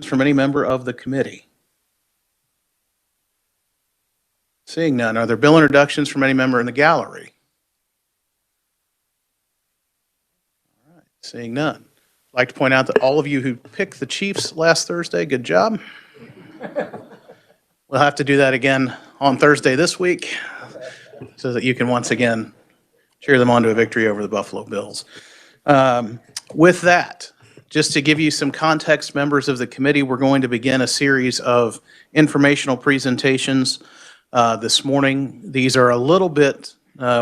From any member of the committee? Seeing none, are there bill introductions from any member in the gallery? All right, seeing none. I'd like to point out that all of you who picked the Chiefs last Thursday, good job. We'll have to do that again on Thursday this week so that you can once again cheer them on to a victory over the Buffalo Bills. With that, just to give you some context, members of the committee, we're going to begin a series of informational presentations this morning. These are a little bit,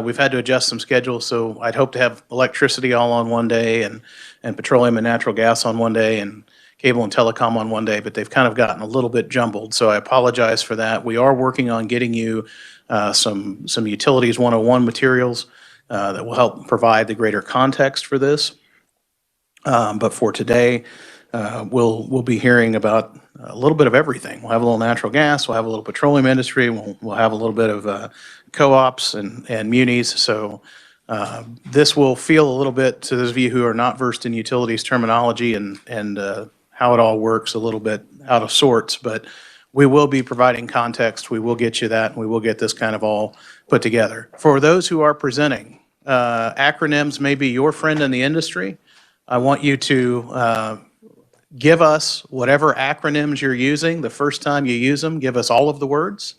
we've had to adjust some schedules, so I'd hope to have electricity all on one day and petroleum and natural gas on one day and cable and telecom on one day, but they've kind of gotten a little bit jumbled, so I apologize for that. We are working on getting you some Utilities 101 materials that will help provide the greater context for this. But for today, we'll be hearing about a little bit of everything. We'll have a little natural gas, we'll have a little petroleum industry, we'll have a little bit of co-ops and munis. So this will feel a little bit, to those of you who are not versed in utilities terminology and how it all works, a little bit out of sorts, but we will be providing context. We will get you that, and we will get this kind of all put together. For those who are presenting, acronyms may be your friend in the industry. I want you to give us whatever acronyms you're using. The first time you use them, give us all of the words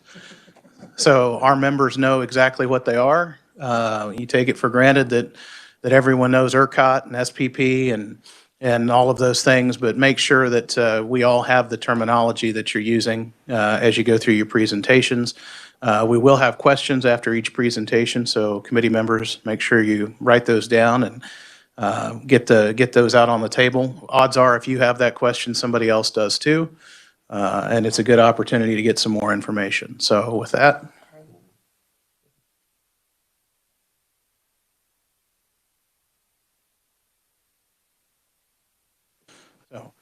so our members know exactly what they are. You take it for granted that everyone knows ERCOT and SPP and all of those things, but make sure that we all have the terminology that you're using as you go through your presentations. We will have questions after each presentation, so committee members, make sure you write those down and get those out on the table. Odds are, if you have that question, somebody else does too, and it's a good opportunity to get some more information. So with that. So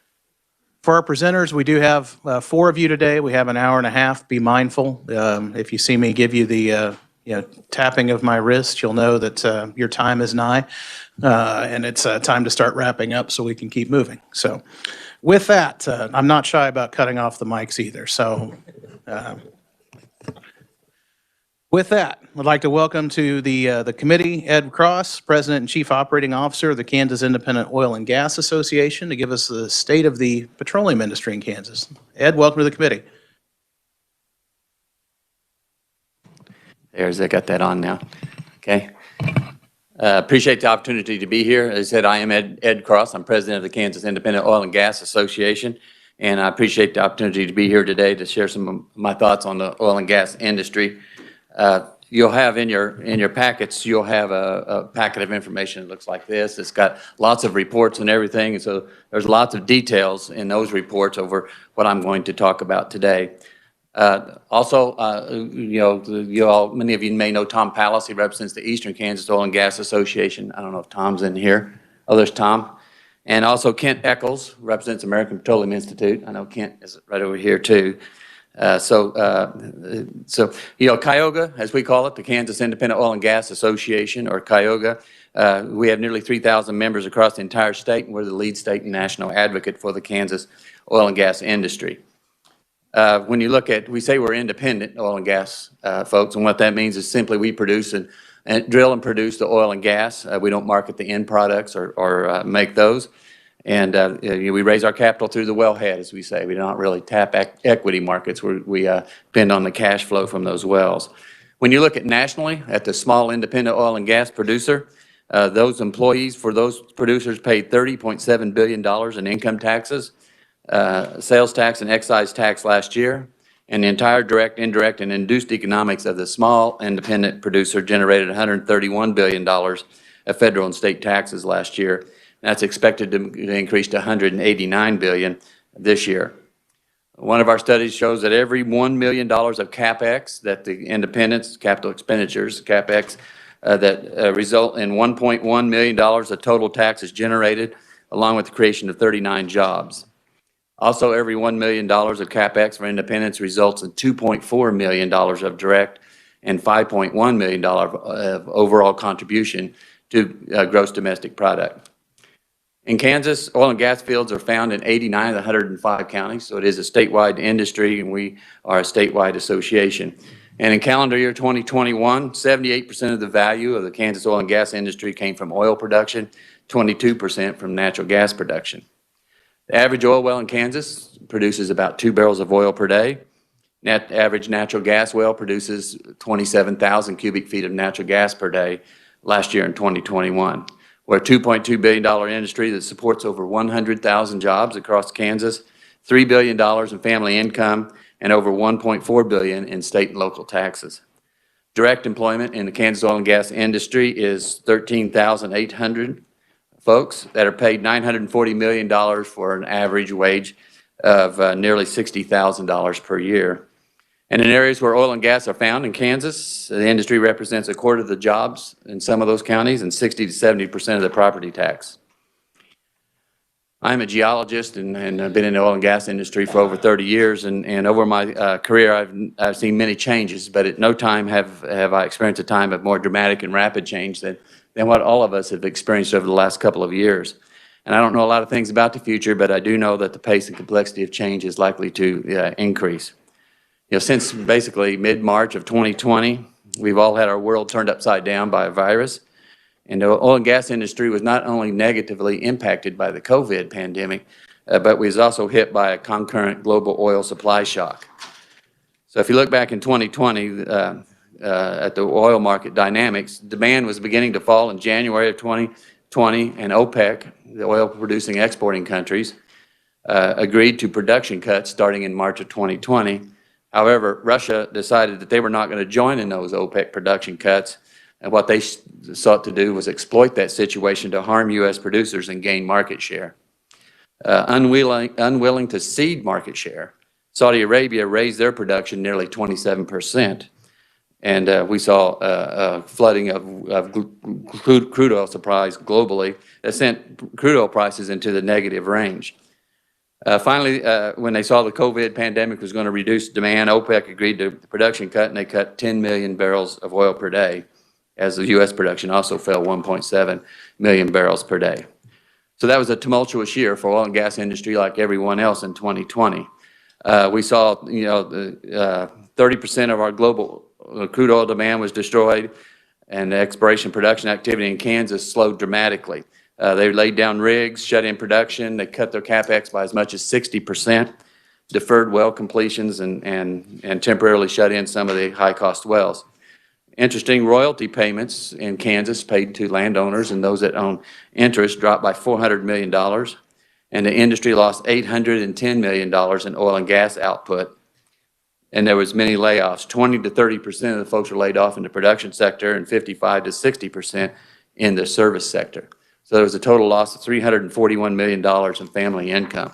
for our presenters, we do have 4 of you today. We have an hour and a half. Be mindful. If you see me give you the tapping of my wrist, you'll know that your time is nigh. And it's time to start wrapping up so we can keep moving. So with that, I'm not shy about cutting off the mics either. So with that, I'd like to welcome to the committee Ed Cross, President and Chief Operating Officer of the Kansas Independent Oil and Gas Association, to give us the state of the petroleum industry in Kansas. Ed, welcome to the committee. There's, I got that on now. Okay. Appreciate the opportunity to be here. As I said, I am Ed Cross. I'm president of the Kansas Independent Oil and Gas Association, and I appreciate the opportunity to be here today to share some of my thoughts on the oil and gas industry. You'll have in your packets, you'll have a packet of information that looks like this. It's got lots of reports and everything, and so there's lots of details in those reports over what I'm going to talk about today. Also, many of you may know Tom Pallas. He represents the Eastern Kansas Oil and Gas Association. I don't know if Tom's in here. Oh, there's Tom. And also Kent Eccles represents American Petroleum Institute. I know Kent is right over here too. Cayuga, as we call it, the Kansas Independent Oil and Gas Association, or Cayuga, we have nearly 3,000 members across the entire state, and we're the lead state and national advocate for the Kansas oil and gas industry. When you look at, we say we're independent oil and gas folks, and what that means is simply we produce and drill and produce the oil and gas. We don't market the end products or make those. And we raise our capital through the wellhead, as we say. We don't really tap equity markets. We depend on the cash flow from those wells. When you look at nationally, at the small independent oil and gas producer, those employees for those producers paid $30.7 billion in income taxes, sales tax and excise tax last year, and the entire direct, indirect, and induced economics of the small independent producer generated $131 billion of federal and state taxes last year. That's expected to increase to $189 billion this year. One of our studies shows that every $1 million of CapEx that the independents, capital expenditures, CapEx, that result in $1.1 million of total taxes generated, along with the creation of 39 jobs. Also, every $1 million of CapEx for independents results in $2.4 million of direct and $5.1 million of overall contribution to gross domestic product. In Kansas, oil and gas fields are found in 89 of the 105 counties, so it is a statewide industry, and we are a statewide association. And in calendar year 2021, 78% of the value of the Kansas oil and gas industry came from oil production, 22% from natural gas production. The average oil well in Kansas produces about 2 barrels of oil per day. Average natural gas well produces 27,000 cubic feet of natural gas per day last year in 2021. We're a $2.2 billion industry that supports over 100,000 jobs across Kansas, $3 billion in family income, and over $1.4 billion in state and local taxes. Direct employment in the Kansas oil and gas industry is 13,800 folks that are paid $940 million for an average wage of nearly $60,000 per year. And in areas where oil and gas are found in Kansas, the industry represents a quarter of the jobs in some of those counties and 60 to 70% of the property tax. I'm a geologist and I've been in the oil and gas industry for over 30 years, and over my career I've seen many changes, but at no time have I experienced a time of more dramatic and rapid change than what all of us have experienced over the last couple of years. And I don't know a lot of things about the future, but I do know that the pace and complexity of change is likely to increase. You know, since basically mid-March of 2020, we've all had our world turned upside down by a virus. And the oil and gas industry was not only negatively impacted by the COVID pandemic, but was also hit by a concurrent global oil supply shock. So if you look back in 2020 at the oil market dynamics, demand was beginning to fall in January of 2020, and OPEC, the oil producing exporting countries, agreed to production cuts starting in March of 2020. However, Russia decided that they were not going to join in those OPEC production cuts, and what they sought to do was exploit that situation to harm U.S. producers and gain market share. Unwilling to cede market share, Saudi Arabia raised their production nearly 27%, and we saw a flooding of crude oil supplies globally that sent crude oil prices into the negative range. Finally, when they saw the COVID pandemic was going to reduce demand, OPEC agreed to the production cut, and they cut 10 million barrels of oil per day, as the U.S. production also fell 1.7 million barrels per day. So that was a tumultuous year for oil and gas industry like everyone else in 2020. We saw, 30% of our global crude oil demand was destroyed, and the exploration production activity in Kansas slowed dramatically. They laid down rigs, shut in production, they cut their CapEx by as much as 60%, deferred well completions, and temporarily shut in some of the high-cost wells. Interesting, royalty payments in Kansas paid to landowners and those that own interest dropped by $400 million, and the industry lost $810 million in oil and gas output. And there was many layoffs. 20 to 30% of the folks were laid off in the production sector, and 55 to 60% in the service sector. So there was a total loss of $341 million in family income.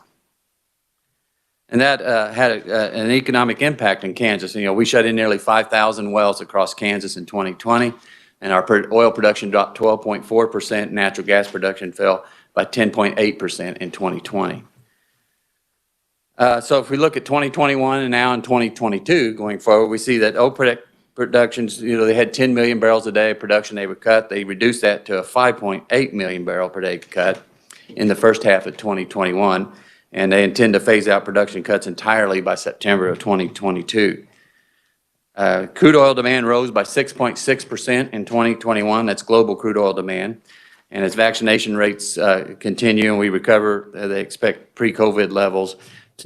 And that had an economic impact in Kansas. You know, we shut in nearly 5,000 wells across Kansas in 2020, and our oil production dropped 12.4%, natural gas production fell by 10.8% in 2020. So if we look at 2021 and now in 2022 going forward, we see that OPEC productions, they had 10 million barrels a day of production they would cut. They reduced that to a 5.8 million barrel per day cut in the first half of 2021. And they intend to phase out production cuts entirely by September of 2022. Crude oil demand rose by 6.6% in 2021. That's global crude oil demand. And as vaccination rates continue and we recover, they expect pre-COVID levels,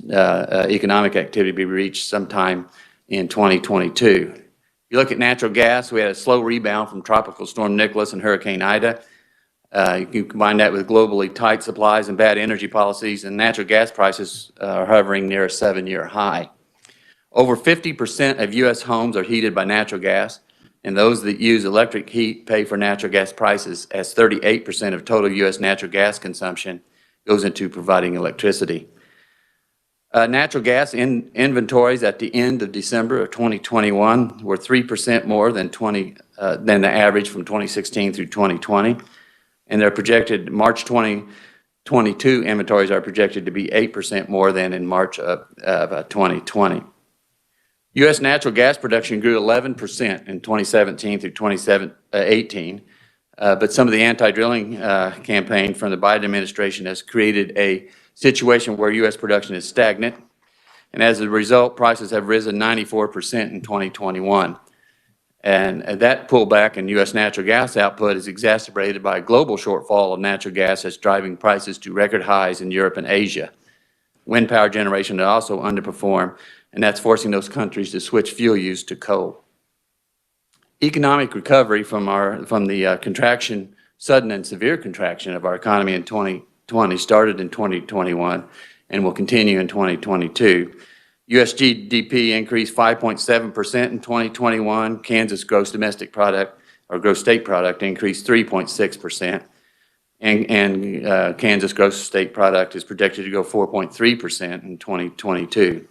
economic activity to be reached sometime in 2022. If you look at natural gas, we had a slow rebound from Tropical Storm Nicholas and Hurricane Ida. You combine that with globally tight supplies and bad energy policies, and natural gas prices are hovering near a 7-year high. Over 50% of U.S. homes are heated by natural gas, and those that use electric heat pay for natural gas prices, as 38% of total U.S. natural gas consumption goes into providing electricity. Natural gas inventories at the end of December of 2021 were 3% more than the average from 2016 through 2020. And their projected March 2022 inventories are projected to be 8% more than in March of 2020. U.S. natural gas production grew 11% in 2017 through 2018. But some of the anti-drilling campaign from the Biden administration has created a situation where U.S. production is stagnant. And as a result, prices have risen 94% in 2021. And that pullback in U.S. natural gas output is exacerbated by a global shortfall of natural gas that's driving prices to record highs in Europe and Asia. Wind power generation has also underperformed, and that's forcing those countries to switch fuel use to coal. Economic recovery from the contraction, sudden and severe contraction of our economy in 2020 started in 2021 and will continue in 2022. U.S. GDP increased 5.7% in 2021. Kansas gross domestic product, or gross state product, increased 3.6%. And Kansas gross state product is projected to go 4.3% in 2022.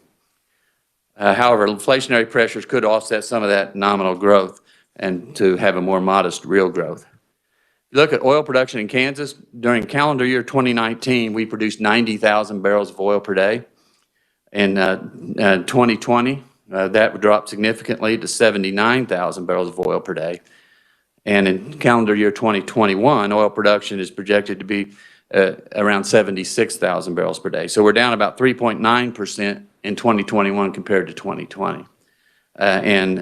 However, inflationary pressures could offset some of that nominal growth and to have a more modest real growth. If you look at oil production in Kansas, during calendar year 2019, we produced 90,000 barrels of oil per day. In 2020, that dropped significantly to 79,000 barrels of oil per day. And in calendar year 2021, oil production is projected to be around 76,000 barrels per day. So we're down about 3.9% in 2021 compared to 2020, and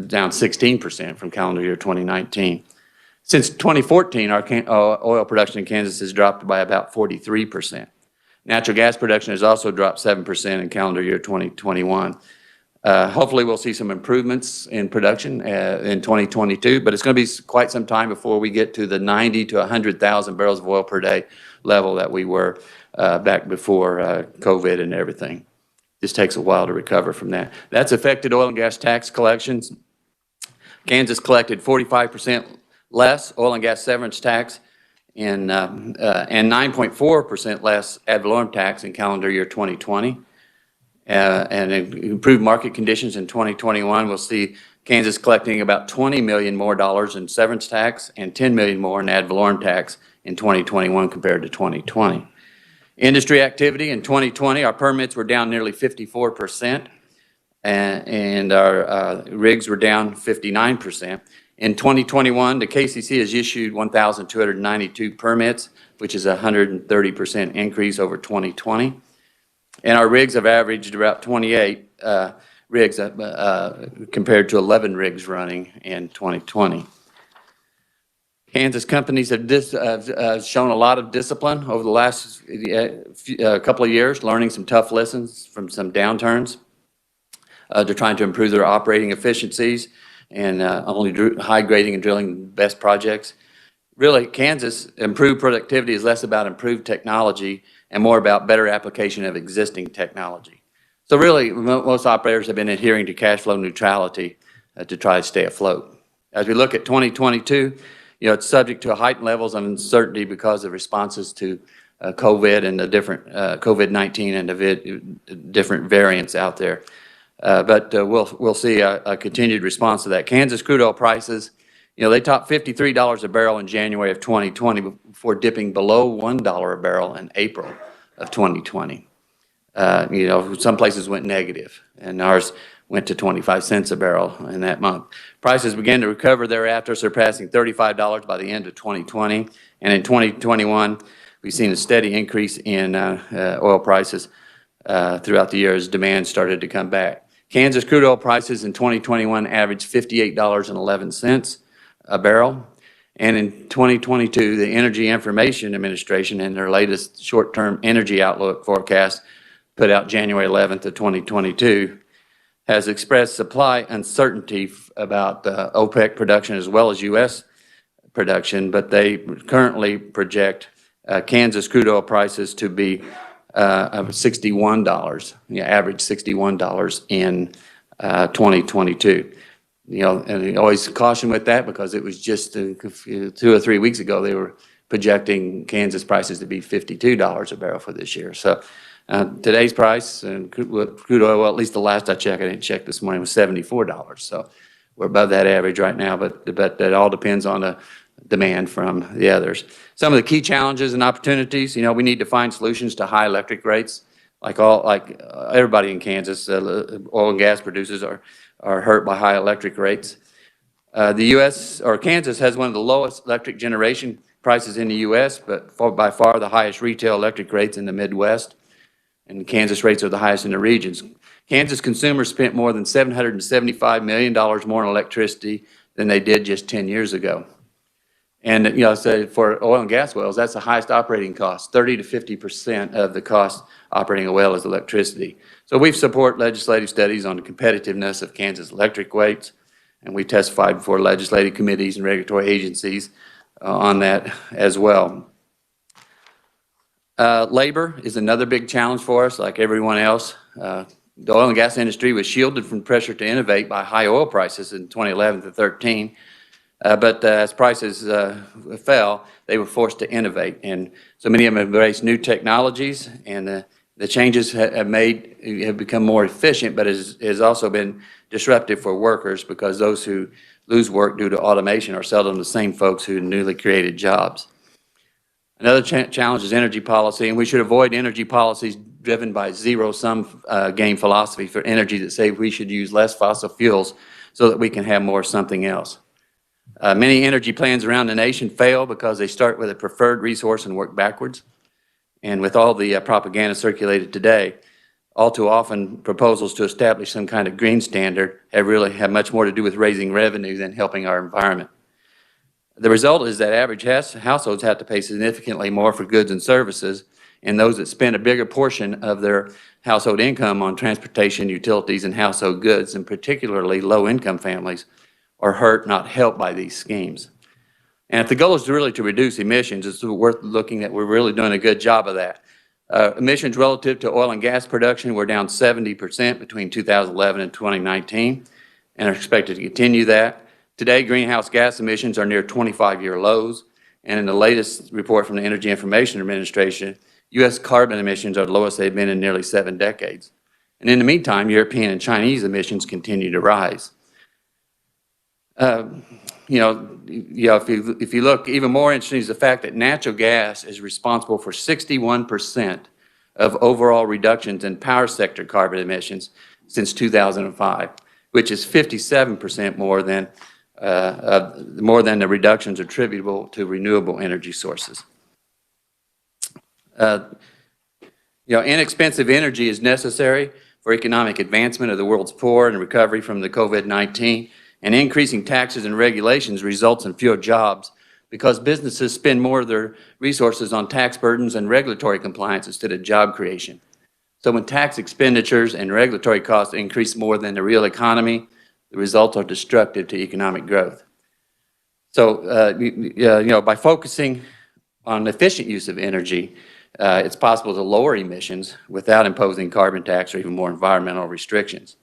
down 16% from calendar year 2019. Since 2014, our oil production in Kansas has dropped by about 43%. Natural gas production has also dropped 7% in calendar year 2021. Hopefully we'll see some improvements in production in 2022, but it's going to be quite some time before we get to the 90 to 100,000 barrels of oil per day level that we were back before COVID and everything. This takes a while to recover from that. That's affected oil and gas tax collections. Kansas collected 45% less oil and gas severance tax and 9.4% less ad valorem tax in calendar year 2020. And improved market conditions in 2021, we'll see Kansas collecting about $20 million more in severance tax and $10 million more in ad valorem tax in 2021 compared to 2020. Industry activity in 2020, our permits were down nearly 54%, and our rigs were down 59%. In 2021, the KCC has issued 1,292 permits, which is a 130% increase over 2020. And our rigs have averaged about 28 rigs compared to 11 rigs running in 2020. Kansas companies have shown a lot of discipline over the last couple of years, learning some tough lessons from some downturns. They're trying to improve their operating efficiencies and only high grading and drilling the best projects. Really, Kansas improved productivity is less about improved technology and more about better application of existing technology. So really, most operators have been adhering to cash flow neutrality to try to stay afloat. As we look at 2022, it's subject to heightened levels of uncertainty because of responses to COVID and the different COVID-19 and the different variants out there. But we'll see a continued response to that. Kansas crude oil prices, they topped $53 a barrel in January of 2020 before dipping below $1 a barrel in April of 2020. Some places went negative, and ours went to 25 cents a barrel in that month. Prices began to recover thereafter, surpassing $35 by the end of 2020. And in 2021, we've seen a steady increase in oil prices throughout the year as demand started to come back. Kansas crude oil prices in 2021 averaged $58.11 a barrel. And in 2022, the Energy Information Administration, in their latest short-term energy outlook forecast put out January 11th of 2022, has expressed supply uncertainty about OPEC production as well as U.S. production, but they currently project Kansas crude oil prices to be $61, average $61 in 2022 and always caution with that because it was just 2 or 3 weeks ago they were projecting Kansas prices to be $52 a barrel for this year. So today's price and crude oil, well, at least the last I checked, I didn't check this morning, was $74. So we're above that average right now, but that all depends on the demand from the others. Some of the key challenges and opportunities, we need to find solutions to high electric rates. Like everybody in Kansas, oil and gas producers are hurt by high electric rates. The U.S. or Kansas has one of the lowest electric generation prices in the U.S., but by far the highest retail electric rates in the Midwest, and Kansas rates are the highest in the regions. Kansas consumers spent more than $775 million more on electricity than they did just 10 years ago. And, you know, so for oil and gas wells, that's the highest operating cost. 30 to 50% of the cost operating a well is electricity. So we support legislative studies on the competitiveness of Kansas electric rates, and we testified before legislative committees and regulatory agencies on that as well. Labor is another big challenge for us, like everyone else. The oil and gas industry was shielded from pressure to innovate by high oil prices in 2011 to 13. But as prices fell, they were forced to innovate. And so many of them have embraced new technologies, and the changes have become more efficient, but has also been disruptive for workers because those who lose work due to automation are seldom the same folks who newly created jobs. Another challenge is energy policy, and we should avoid energy policies driven by zero-sum game philosophy for energy that say we should use less fossil fuels so that we can have more something else. Many energy plans around the nation fail because they start with a preferred resource and work backwards. And with all the propaganda circulated today, all too often proposals to establish some kind of green standard have much more to do with raising revenue than helping our environment. The result is that average households have to pay significantly more for goods and services, and those that spend a bigger portion of their household income on transportation, utilities, and household goods, and particularly low-income families, are hurt, not helped by these schemes. And if the goal is really to reduce emissions, it's worth looking at. We're really doing a good job of that. Emissions relative to oil and gas production were down 70% between 2011 and 2019, and are expected to continue that. Today, greenhouse gas emissions are near 25-year lows, and in the latest report from the Energy Information Administration, U.S. carbon emissions are the lowest they've been in nearly 7 decades. And in the meantime, European and Chinese emissions continue to rise. If you look, even more interesting is the fact that natural gas is responsible for 61% of overall reductions in power sector carbon emissions since 2005, which is 57% more than the reductions attributable to renewable energy sources. Inexpensive energy is necessary for economic advancement of the world's poor and recovery from the COVID-19. And increasing taxes and regulations results in fewer jobs because businesses spend more of their resources on tax burdens and regulatory compliance instead of job creation. So when tax expenditures and regulatory costs increase more than the real economy, the results are destructive to economic growth. So, by focusing on efficient use of energy, it's possible to lower emissions without imposing carbon tax or even more environmental restrictions.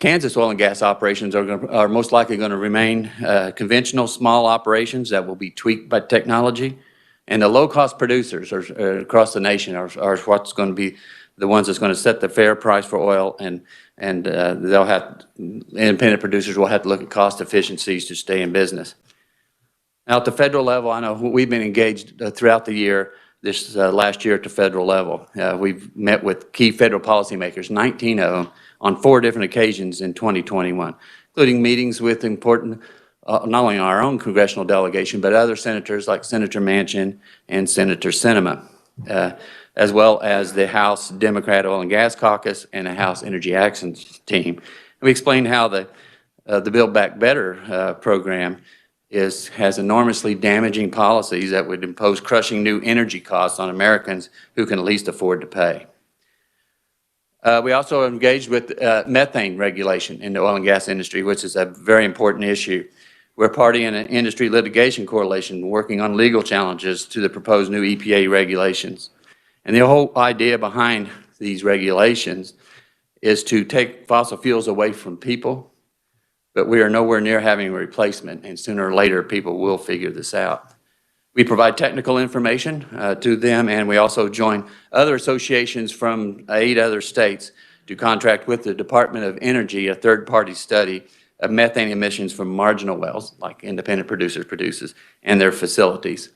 Kansas oil and gas operations are most likely going to remain conventional small operations that will be tweaked by technology. And the low-cost producers across the nation are what's going to be the ones that's going to set the fair price for oil, and independent producers will have to look at cost efficiencies to stay in business. Now, at the federal level, I know we've been engaged throughout the year, this last year at the federal level. We've met with key federal policymakers, 19 of them, on 4 different occasions in 2021, including meetings with important, not only our own congressional delegation, but other senators like Senator Manchin and Senator Sinema, as well as the House Democrat Oil and Gas Caucus and the House Energy Action Team. And we explained how the Build Back Better program has enormously damaging policies that would impose crushing new energy costs on Americans who can least afford to pay. We also engaged with methane regulation in the oil and gas industry, which is a very important issue. We're party in an industry litigation coalition working on legal challenges to the proposed new EPA regulations. And the whole idea behind these regulations is to take fossil fuels away from people, but we are nowhere near having a replacement, and sooner or later people will figure this out. We provide technical information to them, and we also join other associations from 8 other states to contract with the Department of Energy, a third-party study of methane emissions from marginal wells, like independent producers, and their facilities.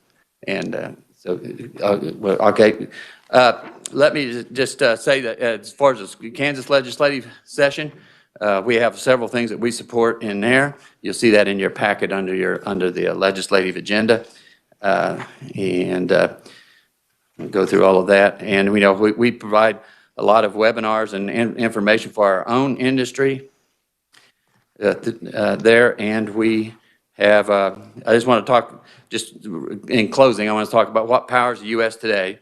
And okay. Let me just say that as far as the Kansas legislative session, We have several things that we support in there. You'll see that in your packet under the legislative agenda. We'll go through all of that. And we provide a lot of webinars and information for our own industry there. And we have, I just want to talk, just in closing, I want to talk about what powers the U.S. today.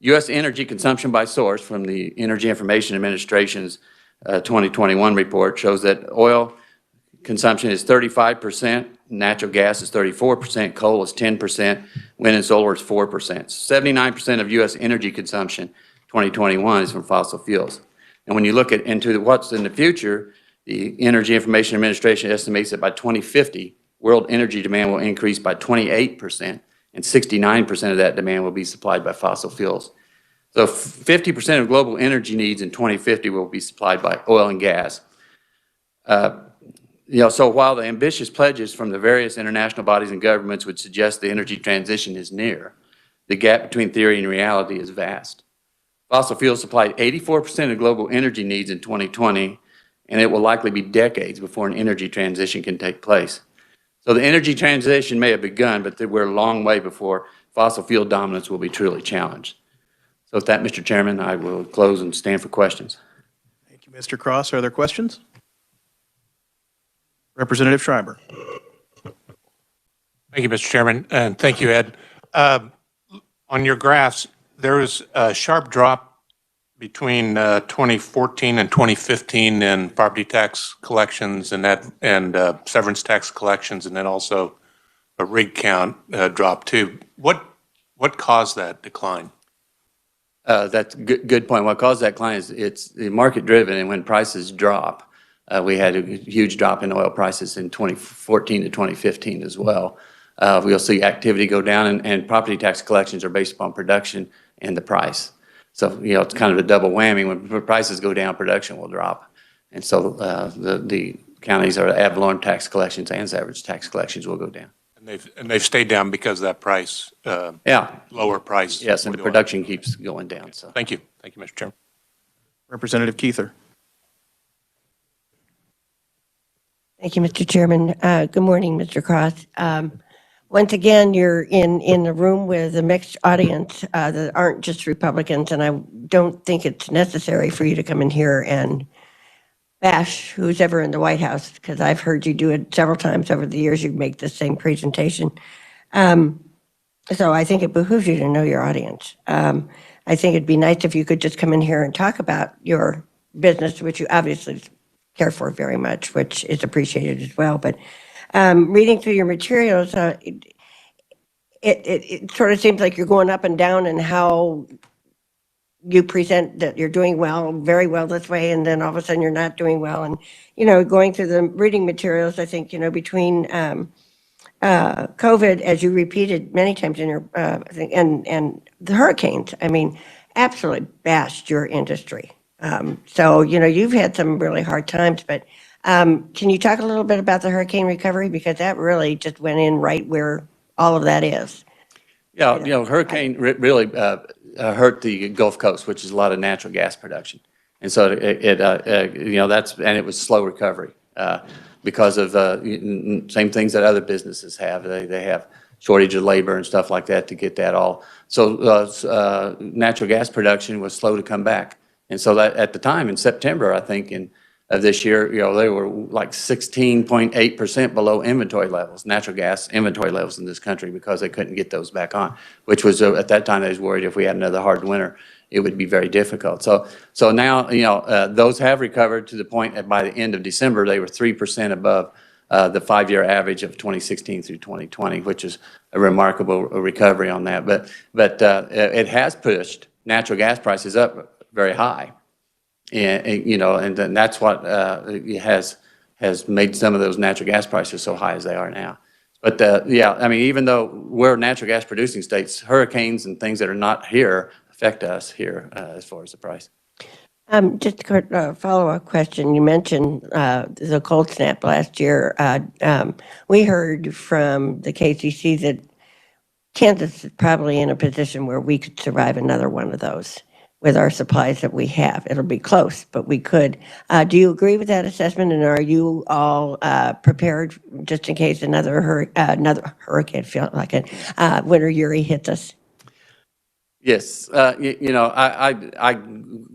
U.S. energy consumption by source from the Energy Information Administration's 2021 report shows that oil consumption is 35%, natural gas is 34%, coal is 10%, wind and solar is 4%. 79% of U.S. energy consumption 2021 is from fossil fuels. And when you look into what's in the future, the Energy Information Administration estimates that by 2050, world energy demand will increase by 28%, and 69% of that demand will be supplied by fossil fuels. So 50% of global energy needs in 2050 will be supplied by oil and gas. So while the ambitious pledges from the various international bodies and governments would suggest the energy transition is near, the gap between theory and reality is vast. Fossil fuels supplied 84% of global energy needs in 2020, and it will likely be decades before an energy transition can take place. So the energy transition may have begun, but we're a long way before fossil fuel dominance will be truly challenged. So with that, Mr. Chairman, I will close and stand for questions. Thank you, Mr. Cross. Are there questions? Representative Schreiber. Thank you, Mr. Chairman, and thank you, Ed. On your graphs, there was a sharp drop between 2014 and 2015 in property tax collections and severance tax collections, and then also a rig count drop too. What caused that decline? That's a good point. What caused that decline is it's market driven, and when prices drop, we had a huge drop in oil prices in 2014 to 2015 as well. We'll see activity go down, and property tax collections are based upon production and the price. So, it's kind of a double whammy. When prices go down, production will drop. And so the counties are ad valorem tax collections and average tax collections will go down. And they've stayed down because of that price, lower price. Yes, and the production keeps going down. So Thank you, Mr. Chairman. Representative Keither. Thank you, Mr. Chairman. Good morning, Mr. Cross. Once again, you're in the room with a mixed audience that aren't just Republicans, and I don't think it's necessary for you to come in here and bash who's ever in the White House, because I've heard you do it several times over the years. You make the same presentation. So I think it behooves you to know your audience. I think it'd be nice if you could just come in here and talk about your business, which you obviously care for very much, which is appreciated as well. But reading through your materials, it sort of seems like you're going up and down in how you present that you're doing well, very well this way, and then all of a sudden you're not doing well. And, going through the reading materials, I think, between COVID, as you repeated many times in your thing, and the hurricanes, absolutely bashed your industry. So, you've had some really hard times, but can you talk a little bit about the hurricane recovery? Because that really just went in right where all of that is. Yeah, hurricane really hurt the Gulf Coast, which is a lot of natural gas production. And so it was slow recovery because of same things that other businesses have. They have shortage of labor and stuff like that to get that all. So natural gas production was slow to come back. And so that at the time in September, I think of this year, they were like 16.8% below inventory levels, natural gas inventory levels in this country, because they couldn't get those back on, which was at that time they was worried if we had another hard winter, it would be very difficult. So now, those have recovered to the point that by the end of December, they were 3% above the 5-year average of 2016 through 2020, which is a remarkable recovery on that. But it has pushed natural gas prices up very high. And then that's what has made some of those natural gas prices so high as they are now. But even though we're natural gas producing states, hurricanes and things that are not here affect us here as far as the price. Just a quick follow-up question. You mentioned the cold snap last year. We heard from the KCC that Kansas is probably in a position where we could survive another one of those with our supplies that we have. It'll be close, but we could. Do you agree with that assessment? And are you all prepared just in case another hurricane, feel like it, Winter Uri hits us? Yes, I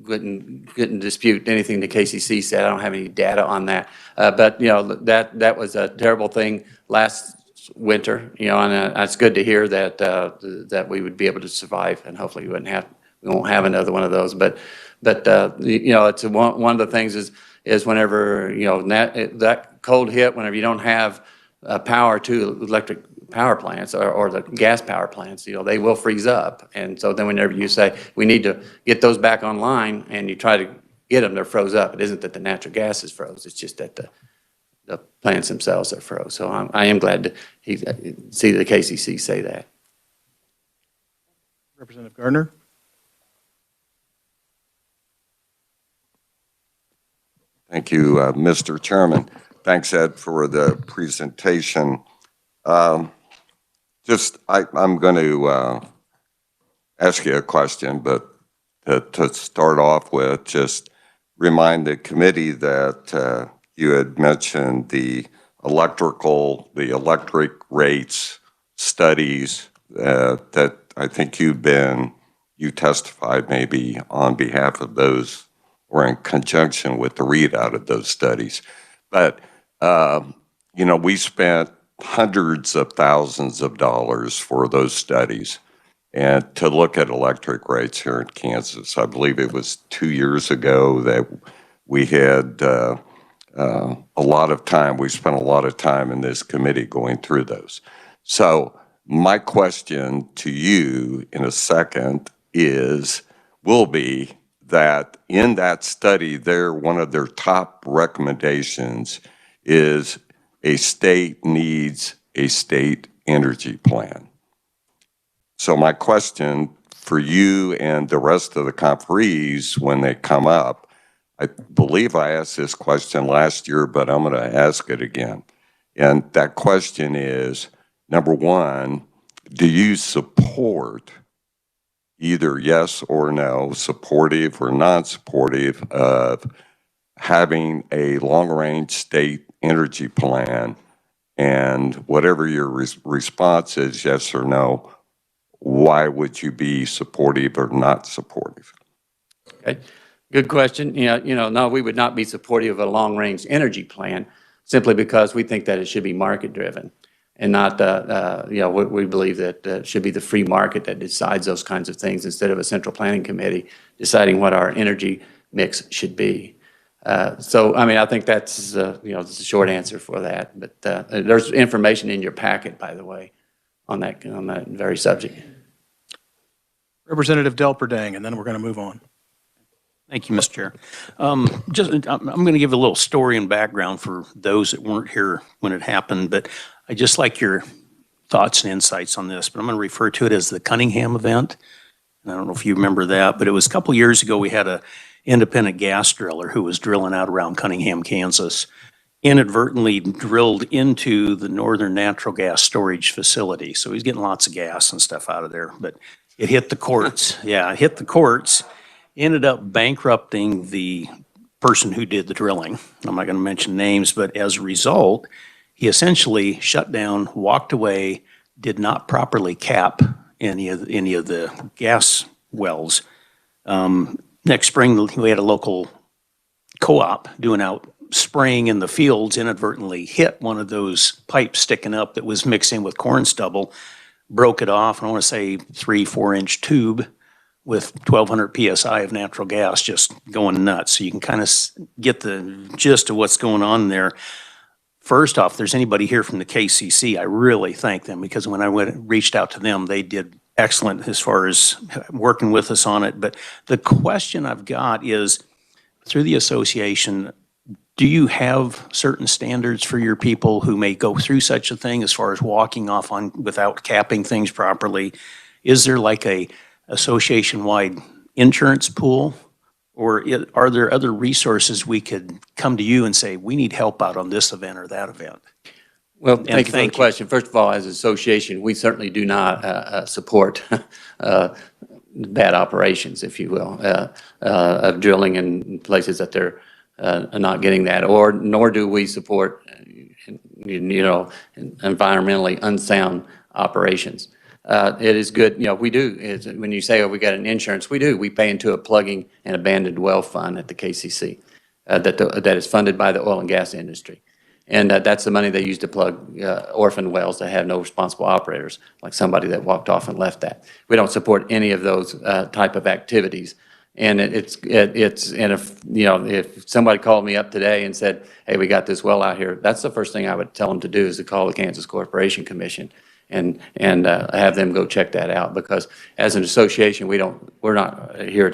couldn't dispute anything the KCC said. I don't have any data on that. But, that was a terrible thing last winter, and it's good to hear that, that we would be able to survive, and hopefully we won't have another one of those. But it's one of the things is whenever, that cold hit, whenever you don't have power to electric power plants or the gas power plants, they will freeze up. And so then whenever you say, we need to get those back online, and you try to get them, they're froze up. It isn't that the natural gas is froze, it's just that the plants themselves are froze. So I am glad to see the KCC say that. Representative Gardner? Thank you, Mr. Chairman. Thanks, Ed, for the presentation. I'm going to ask you a question, but to start off with, just remind the committee that you had mentioned the electric rates studies that I think you testified maybe on behalf of those or in conjunction with the readout of those studies. But, we spent hundreds of thousands of dollars for those studies and to look at electric rates here in Kansas. I believe it was 2 years ago that we had a lot of time. We spent a lot of time in this committee going through those. So my question to you in a second will be that in that study, one of their top recommendations is a state needs a state energy plan. So my question for you and the rest of the conferees when they come up, I believe I asked this question last year, but I'm going to ask it again. And that question is, number one, do you support, either yes or no, supportive or non-supportive of having a long-range state energy plan? And whatever your response is, yes or no, why would you be supportive or not supportive? Okay, good question. No, we would not be supportive of a long-range energy plan simply because we think that it should be market-driven and not, we believe that it should be the free market that decides those kinds of things instead of a central planning committee deciding what our energy mix should be. I think that's, the short answer for that. But there's information in your packet, by the way, on that very subject. Representative Delperdang, and then we're going to move on. Thank you, Mr. Chair. I'm going to give a little story and background for those that weren't here when it happened, but I just like your thoughts and insights on this, but I'm going to refer to it as the Cunningham event. And I don't know if you remember that, but it was a couple years ago we had a independent gas driller who was drilling out around Cunningham, Kansas, inadvertently drilled into the northern natural gas storage facility. So he's getting lots of gas and stuff out of there, but it hit the courts. Yeah, it hit the courts, ended up bankrupting the person who did the drilling. I'm not going to mention names, but as a result, he essentially shut down, walked away, did not properly cap any of the gas wells. Next spring, we had a local co-op doing out spraying in the fields, inadvertently hit one of those pipes sticking up that was mixing with corn stubble, broke it off, and I want to say 3-4 inch tube with 1,200 PSI of natural gas just going nuts. So you can kind of get the gist of what's going on there. First off, if there's anybody here from the KCC, I really thank them because when I reached out to them, they did excellent as far as working with us on it. But the question I've got is, through the association, do you have certain standards for your people who may go through such a thing as far as walking off on without capping things properly? Is there like a association-wide insurance pool? Or are there other resources we could come to you and say, we need help out on this event or that event? Well, thank you for the question. First of all, as an association, we certainly do not support bad operations, if you will, of drilling in places that they're not getting that, or nor do we support, environmentally unsound operations. It is good, we do, when you say, oh, we got an insurance, we do. We pay into a plugging and abandoned well fund at the KCC that is funded by the oil and gas industry. And that's the money they use to plug orphan wells that have no responsible operators, like somebody that walked off and left that. We don't support any of those type of activities. And if somebody called me up today and said, hey, we got this well out here, that's the first thing I would tell them to do, is to call the Kansas Corporation Commission and have them go check that out. Because as an association, we're not here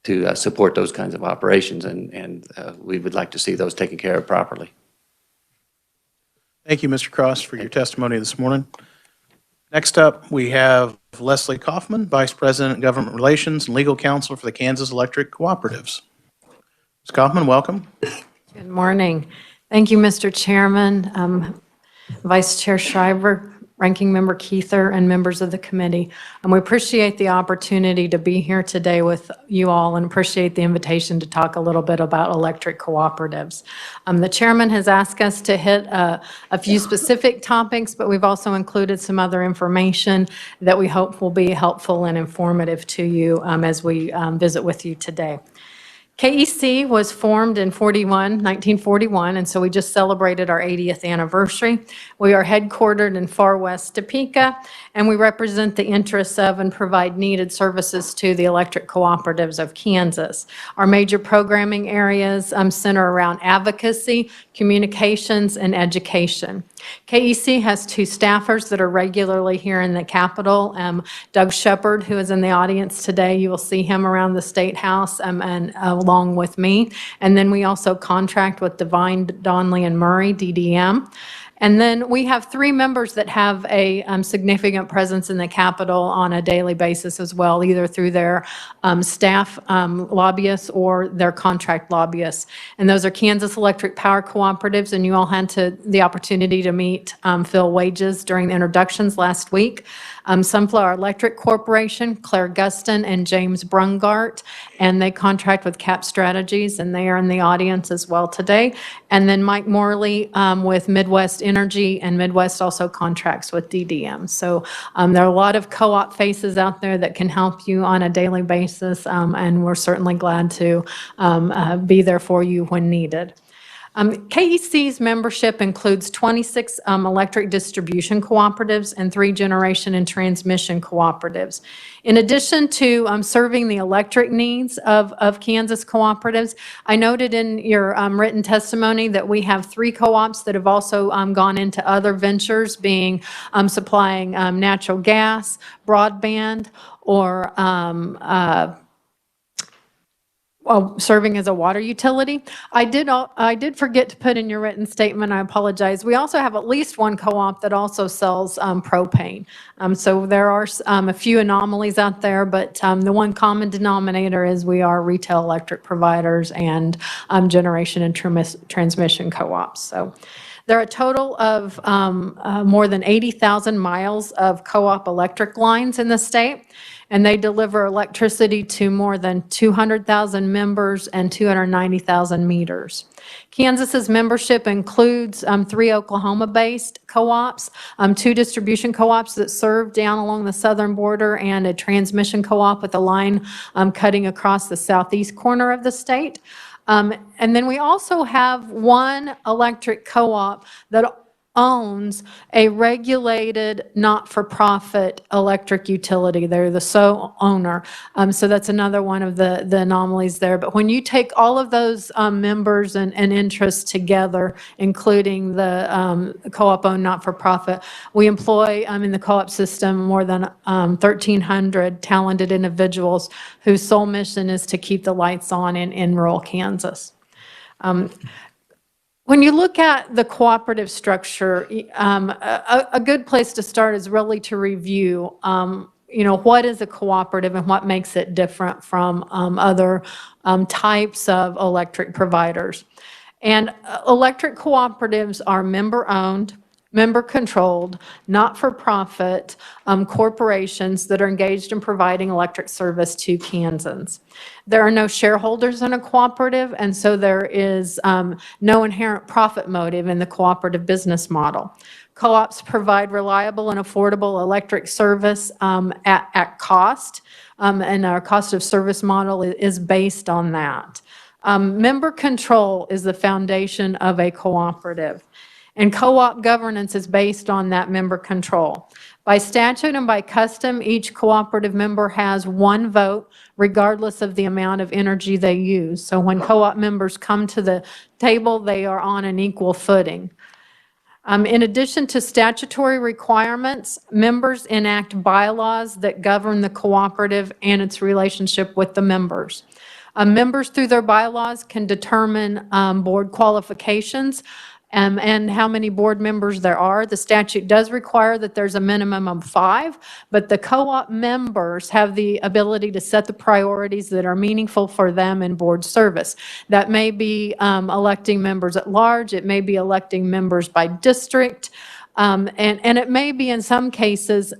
to support those kinds of operations, and we would like to see those taken care of properly. Thank you, Mr. Cross, for your testimony this morning. Next up, we have Leslie Kaufman, Vice President, Government Relations and Legal Counsel for the Kansas Electric Cooperatives. Ms. Kaufman, welcome. Good morning. Thank you, Mr. Chairman, Vice Chair Schreiber, Ranking Member Keither, and members of the committee. We appreciate the opportunity to be here today with you all and appreciate the invitation to talk a little bit about electric cooperatives. The chairman has asked us to hit a few specific topics, but we've also included some other information that we hope will be helpful and informative to you as we visit with you today. KEC was formed in 1941, and so we just celebrated our 80th anniversary. We are headquartered in far west Topeka, and we represent the interests of and provide needed services to the electric cooperatives of Kansas. Our major programming areas center around advocacy, communications, and education. KEC has 2 staffers that are regularly here in the Capitol. Doug Shepard, who is in the audience today, you will see him around the State House and along with me. And then we also contract with Divine, Donley, and Murray, DDM. And then we have 3 members that have a significant presence in the Capitol on a daily basis as well, either through their staff lobbyists or their contract lobbyists. And those are Kansas Electric Power Cooperatives, and you all had the opportunity to meet Phil Wages during the introductions last week. Sunflower Electric Corporation, Claire Guston and James Brungart, and they contract with Cap Strategies, and they are in the audience as well today. And then Mike Morley with Midwest Energy, and Midwest also contracts with DDM. So there are a lot of co-op faces out there that can help you on a daily basis, and we're certainly glad to be there for you when needed. KEC's membership includes 26 electric distribution cooperatives and 3 generation and transmission cooperatives. In addition to serving the electric needs of Kansas cooperatives, I noted in your written testimony that we have 3 co-ops that have also gone into other ventures, being supplying natural gas, broadband, or serving as a water utility. I did forget to put in your written statement, I apologize. We also have at least 1 co-op that also sells propane. So there are a few anomalies out there, but the one common denominator is we are retail electric providers and generation and transmission co-ops. So there are a total of more than 80,000 miles of co-op electric lines in the state, and they deliver electricity to more than 200,000 members and 290,000 meters. Kansas's membership includes 3 Oklahoma-based co-ops, 2 distribution co-ops that serve down along the southern border, and a transmission co-op with a line cutting across the southeast corner of the state. And then we also have 1 electric co-op that owns a regulated not-for-profit electric utility. They're the sole owner. So that's another one of the anomalies there. But when you take all of those members and interests together, including the co-op owned not-for-profit, we employ in the co-op system more than 1,300 talented individuals whose sole mission is to keep the lights on in rural Kansas. When you look at the cooperative structure, a good place to start is really to review, what is a cooperative and what makes it different from other types of electric providers. And electric cooperatives are member-owned, member-controlled, not-for-profit corporations that are engaged in providing electric service to Kansans. There are no shareholders in a cooperative, and so there is no inherent profit motive in the cooperative business model. Co-ops provide reliable and affordable electric service at cost, and our cost of service model is based on that. Member control is the foundation of a cooperative, and co-op governance is based on that member control. By statute and by custom, each cooperative member has one vote, regardless of the amount of energy they use. So when co-op members come to the table, they are on an equal footing. In addition to statutory requirements, members enact bylaws that govern the cooperative and its relationship with the members. Members, through their bylaws, can determine board qualifications and how many board members there are. The statute does require that there's a minimum of 5, but the co-op members have the ability to set the priorities that are meaningful for them in board service. That may be electing members at large, it may be electing members by district, and it may be in some cases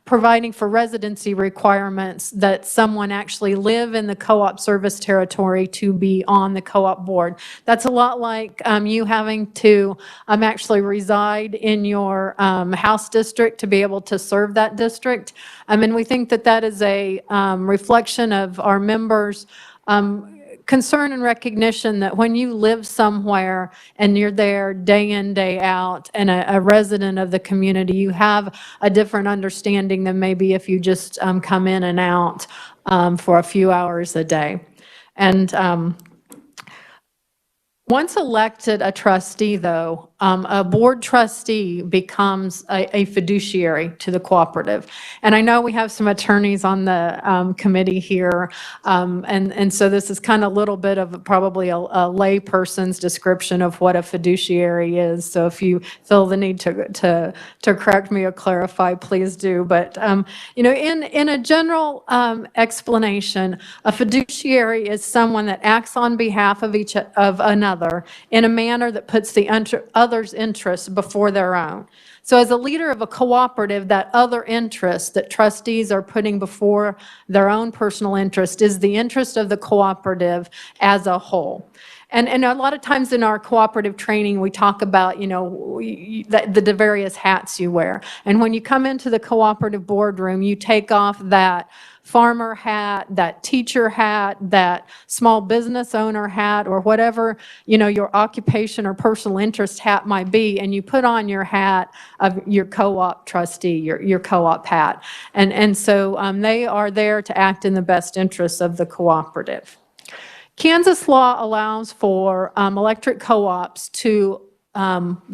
providing for residency requirements that someone actually live in the co-op service territory to be on the co-op board. That's a lot like you having to actually reside in your house district to be able to serve that district. And we think that that is a reflection of our members' concern and recognition that when you live somewhere and you're there day in, day out, and a resident of the community, you have a different understanding than maybe if you just come in and out for a few hours a day. And once elected a trustee, though, a board trustee becomes a fiduciary to the cooperative. And I know we have some attorneys on the committee here, and so this is kind of a little bit of probably a lay person's description of what a fiduciary is. So if you feel the need to correct me or clarify, please do. But in a general explanation, a fiduciary is someone that acts on behalf of another in a manner that puts the other's interests before their own. So as a leader of a cooperative, that other interest that trustees are putting before their own personal interest is the interest of the cooperative as a whole. And a lot of times in our cooperative training, we talk about, the various hats you wear. And when you come into the cooperative boardroom, you take off that farmer hat, that teacher hat, that small business owner hat, or whatever, your occupation or personal interest hat might be, and you put on your hat of your co-op trustee, your co-op hat. And so they are there to act in the best interests of the cooperative. Kansas law allows for electric co-ops to,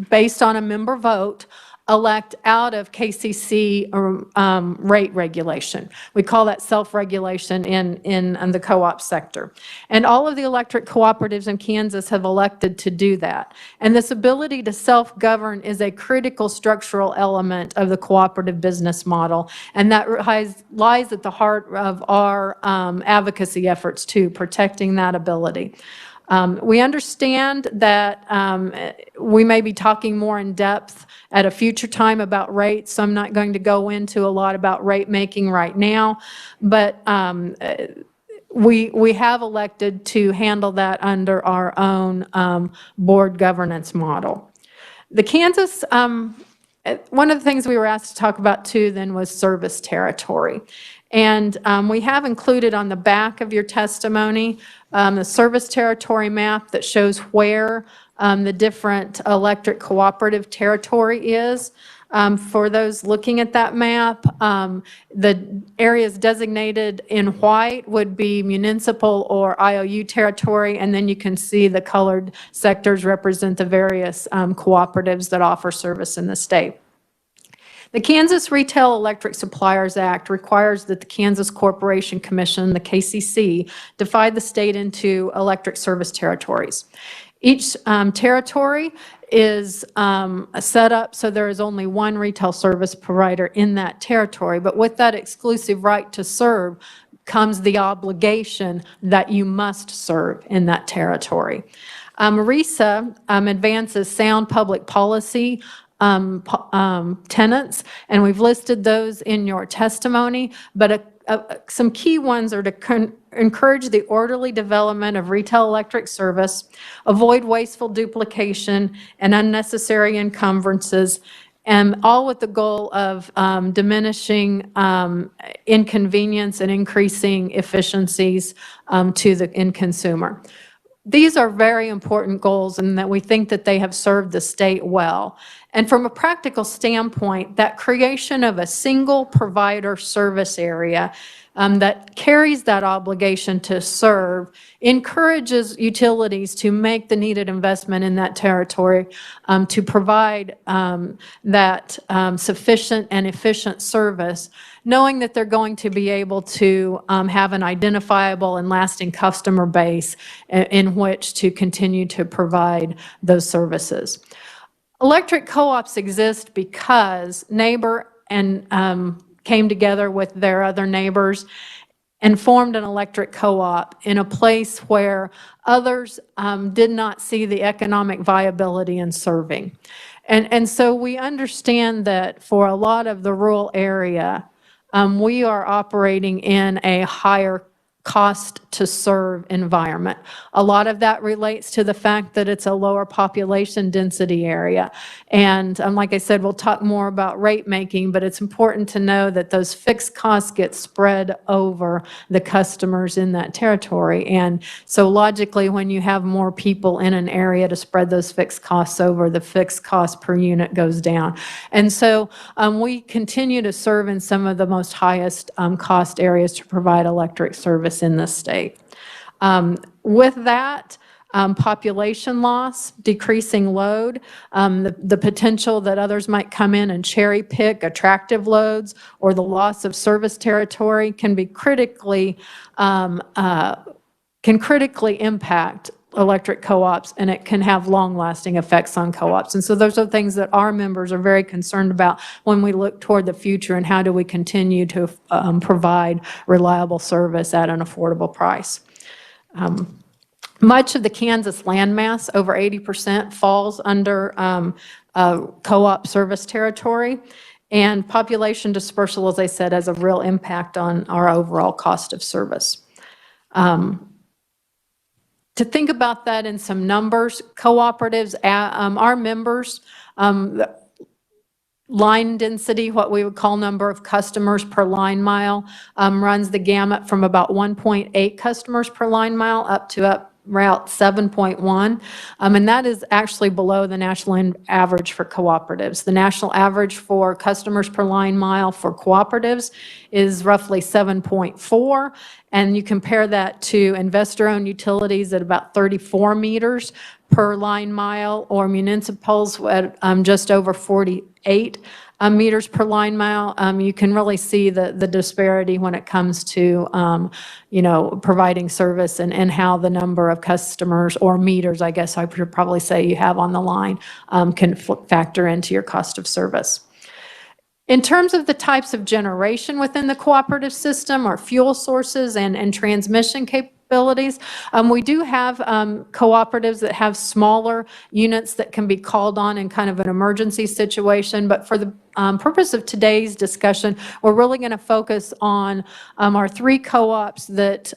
based on a member vote, elect out of KCC rate regulation. We call that self-regulation in the co-op sector. And all of the electric cooperatives in Kansas have elected to do that. And this ability to self-govern is a critical structural element of the cooperative business model. And that lies at the heart of our advocacy efforts too, protecting that ability. We understand that we may be talking more in depth at a future time about rates, so I'm not going to go into a lot about rate making right now, but we have elected to handle that under our own board governance model. The Kansas, one of the things we were asked to talk about too then was service territory. And we have included on the back of your testimony the service territory map that shows where the different electric cooperative territory is. For those looking at that map, the areas designated in white would be municipal or IOU territory, and then you can see the colored sectors represent the various cooperatives that offer service in the state. The Kansas Retail Electric Suppliers Act requires that the Kansas Corporation Commission, the KCC, divide the state into electric service territories. Each territory is set up so there is only one retail service provider in that territory, but with that exclusive right to serve comes the obligation that you must serve in that territory. RESA advances sound public policy tenets, and we've listed those in your testimony, but some key ones are to encourage the orderly development of retail electric service, avoid wasteful duplication and unnecessary encumbrances, and all with the goal of diminishing inconvenience and increasing efficiencies to the end consumer. These are very important goals and that we think that they have served the state well. And from a practical standpoint, that creation of a single provider service area that carries that obligation to serve encourages utilities to make the needed investment in that territory to provide that sufficient and efficient service, knowing that they're going to be able to have an identifiable and lasting customer base in which to continue to provide those services. Electric co-ops exist because neighbor and came together with their other neighbors and formed an electric co-op in a place where others did not see the economic viability in serving. And so we understand that for a lot of the rural area, we are operating in a higher cost to serve environment. A lot of that relates to the fact that it's a lower population density area. And like I said, we'll talk more about rate making, but it's important to know that those fixed costs get spread over the customers in that territory. And so logically, when you have more people in an area to spread those fixed costs over, the fixed cost per unit goes down. And so we continue to serve in some of the most highest cost areas to provide electric service in the state. With that, population loss, decreasing load, the potential that others might come in and cherry pick attractive loads, or the loss of service territory can critically impact electric co-ops, and it can have long-lasting effects on co-ops. And so those are things that our members are very concerned about when we look toward the future and how do we continue to provide reliable service at an affordable price. Much of the Kansas landmass, over 80%, falls under co-op service territory, and population dispersal, as I said, has a real impact on our overall cost of service. To think about that in some numbers, cooperatives, our members, line density, what we would call number of customers per line mile, runs the gamut from about 1.8 customers per line mile up to route 7.1, and that is actually below the national average for cooperatives. The national average for customers per line mile for cooperatives is roughly 7.4, and you compare that to investor-owned utilities at about 34 meters per line mile, or municipals at just over 48 meters per line mile. You can really see the disparity when it comes to providing service and how the number of customers, or meters, I guess I should probably say, you have on the line can factor into your cost of service. In terms of the types of generation within the cooperative system, or fuel sources and transmission capabilities, we do have cooperatives that have smaller units that can be called on in kind of an emergency situation. But for the purpose of today's discussion, we're really going to focus on our three co-ops that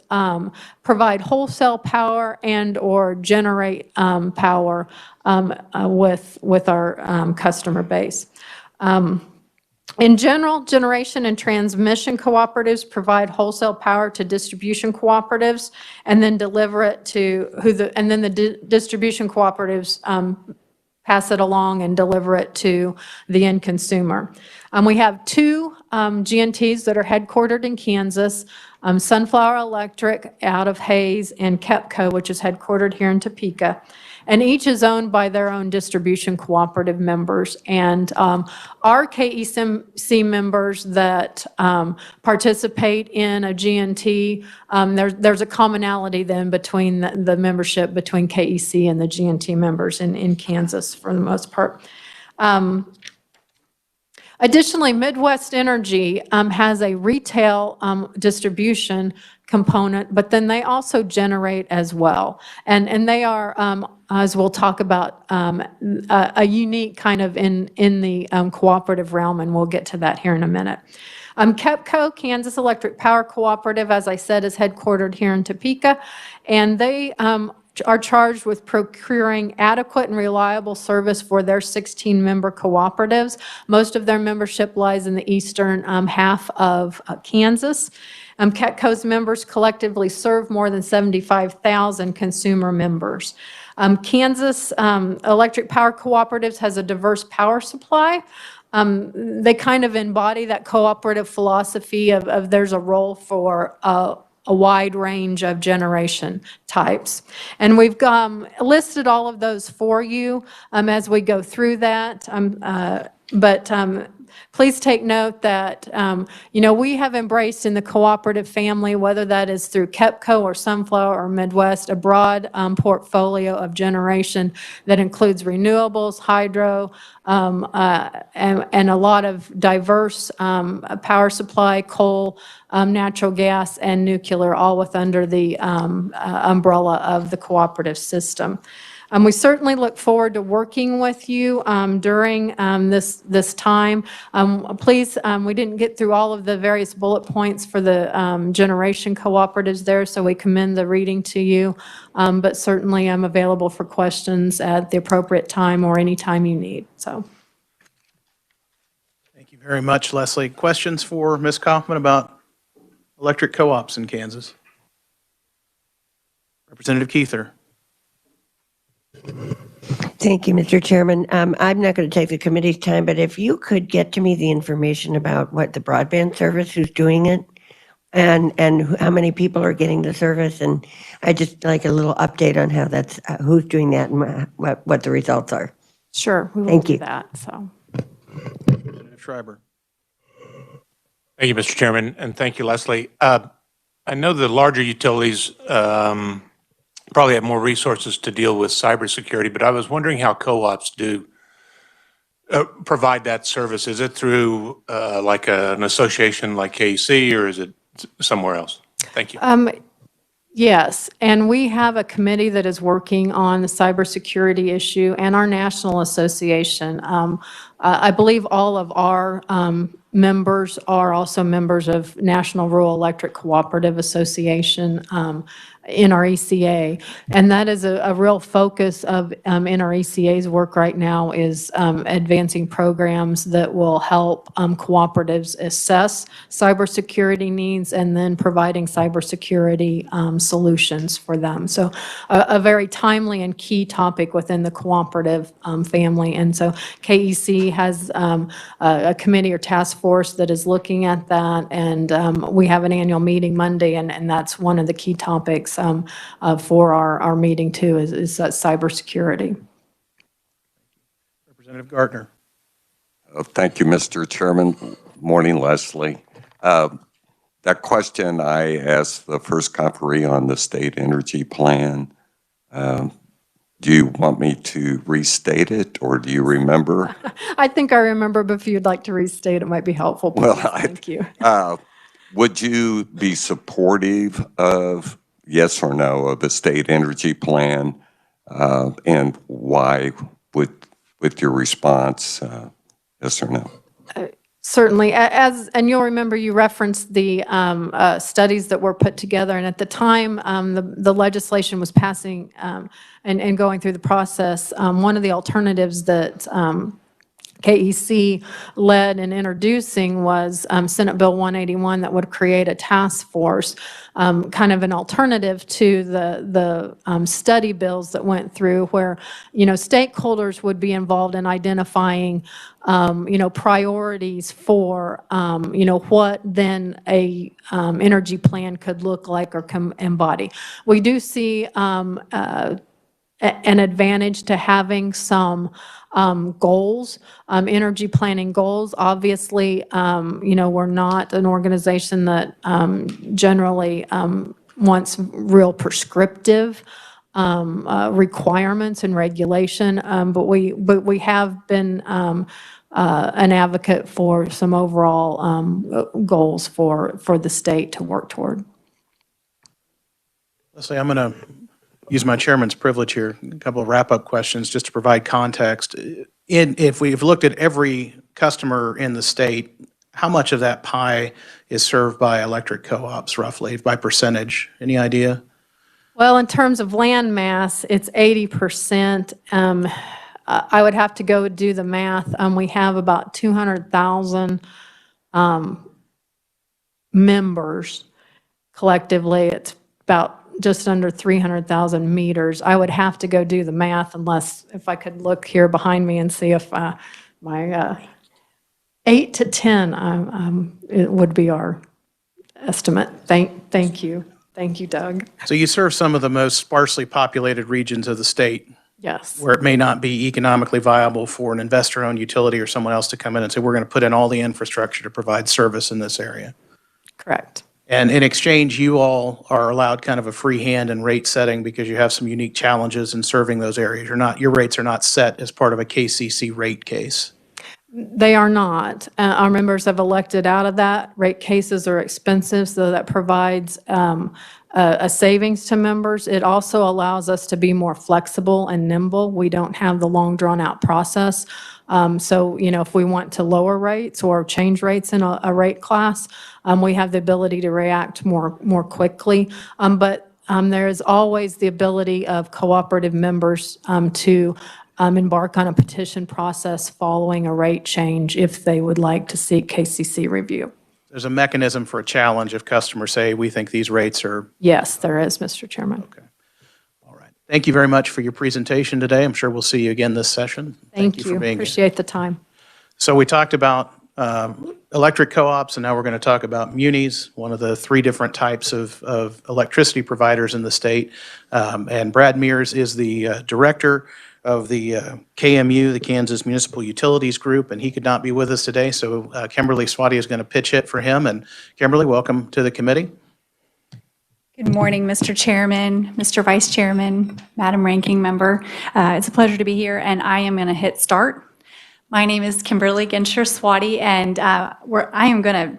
provide wholesale power and or generate power with our customer base. In general, generation and transmission cooperatives provide wholesale power to distribution cooperatives and then deliver it to the distribution cooperatives pass it along and deliver it to the end consumer. We have two GNTs that are headquartered in Kansas, Sunflower Electric out of Hayes, and KEPCO, which is headquartered here in Topeka. And each is owned by their own distribution cooperative members. And our KEC members that participate in a GNT, there's a commonality then between the membership between KEC and the GNT members in Kansas for the most part. Additionally, Midwest Energy has a retail distribution component, but then they also generate as well. And they are, as we'll talk about, a unique kind of in the cooperative realm, and we'll get to that here in a minute. KEPCO, Kansas Electric Power Cooperative, as I said, is headquartered here in Topeka, and they are charged with procuring adequate and reliable service for their 16-member cooperatives. Most of their membership lies in the eastern half of Kansas. KEPCO's members collectively serve more than 75,000 consumer members. Kansas Electric Power Cooperatives has a diverse power supply. They kind of embody that cooperative philosophy of there's a role for a wide range of generation types. And we've listed all of those for you as we go through that. Please take note that, we have embraced in the cooperative family, whether that is through KEPCO or Sunflower or Midwest, a broad portfolio of generation that includes renewables, hydro, and a lot of diverse power supply, coal, natural gas, and nuclear, all under the umbrella of the cooperative system. We certainly look forward to working with you during this time. Please, we didn't get through all of the various bullet points for the generation cooperatives there, so we commend the reading to you. But certainly I'm available for questions at the appropriate time or any time you need. So. Thank you very much, Leslie. Questions for Ms. Kaufman about electric co-ops in Kansas? Representative Keither. Thank you, Mr. Chairman. I'm not going to take the committee's time, but if you could get to me the information about what the broadband service, who's doing it, and how many people are getting the service, and I just like a little update on how that's who's doing that and what the results are. Sure, we will Thank do you. that. So. Representative Schreiber. Thank you, Mr. Chairman, and thank you, Leslie. I know the larger utilities probably have more resources to deal with cybersecurity, but I was wondering how co-ops do provide that service. Is it through like an association like KEC, or is it somewhere else? Thank you. Yes, and we have a committee that is working on the cybersecurity issue and our national association. I believe all of our members are also members of National Rural Electric Cooperative Association, NRECA, and that is a real focus of NRECA's work right now is advancing programs that will help cooperatives assess cybersecurity needs and then providing cybersecurity solutions for them. So a very timely and key topic within the cooperative family. And so KEC has a committee or task force that is looking at that, and we have an annual meeting Monday, and that's one of the key topics for our meeting too, is cybersecurity. Representative Gardner. Thank you, Mr. Chairman. Morning, Leslie. That question I asked the first conferee on the state energy plan, do you want me to restate it, or do you remember? I think I remember, but if you'd like to restate, it might be helpful. Please. Well, Thank you. Would you be supportive of, yes or no, of the state energy plan, and why with your response, yes or no? Certainly, and you'll remember you referenced the studies that were put together, and at the time the legislation was passing and going through the process. One of the alternatives that KEC led in introducing was Senate Bill 181 that would create a task force, kind of an alternative to the study bills that went through, where stakeholders would be involved in identifying priorities for what then a energy plan could look like or embody. We do see an advantage to having some goals, energy planning goals. Obviously, we're not an organization that generally wants real prescriptive requirements and regulation, but we have been an advocate for some overall goals for the state to work toward. Leslie, I'm going to use my chairman's privilege here, a couple of wrap-up questions just to provide context. If we've looked at every customer in the state, how much of that pie is served by electric co-ops roughly, by percentage? Any idea? Well, in terms of land mass, it's 80%. I would have to go do the math. We have about 200,000 members collectively. It's about just under 300,000 meters. I would have to go do the math unless, if I could look here behind me and see if my 8 to 10 it would be our estimate. Thank you. Thank you, Doug. So you serve some of the most sparsely populated regions of the state Yes. where it may not be economically viable for an investor-owned utility or someone else to come in and say, we're going to put in all the infrastructure to provide service in this area. Correct. And in exchange, you all are allowed kind of a free hand in rate setting because you have some unique challenges in serving those areas. Your rates are not set as part of a KCC rate case. They are not. Our members have elected out of that. Rate cases are expensive, so that provides a savings to members. It also allows us to be more flexible and nimble. We don't have the long, drawn-out process. So, if we want to lower rates or change rates in a rate class, we have the ability to react more quickly. But there is always the ability of cooperative members to embark on a petition process following a rate change if they would like to seek KCC review. There's a mechanism for a challenge if customers say, we think these rates are. Yes, there is, Mr. Chairman. Okay. All right. Thank you very much for your presentation today. I'm sure we'll see you again this session. Thank you. For being here. Appreciate the time. So we talked about electric co-ops, and now we're going to talk about munis, one of the three different types of electricity providers in the state. And Brad Mears is the director of the KMU, the Kansas Municipal Utilities Group, and he could not be with us today, so Kimberly Swati is going to pitch it for him. And Kimberly, welcome to the committee. Good morning, Mr. Chairman, Mr. Vice Chairman, Madam Ranking Member. It's a pleasure to be here, and I am going to hit start. My name is Kimberly Genscher Swati, and I am going to.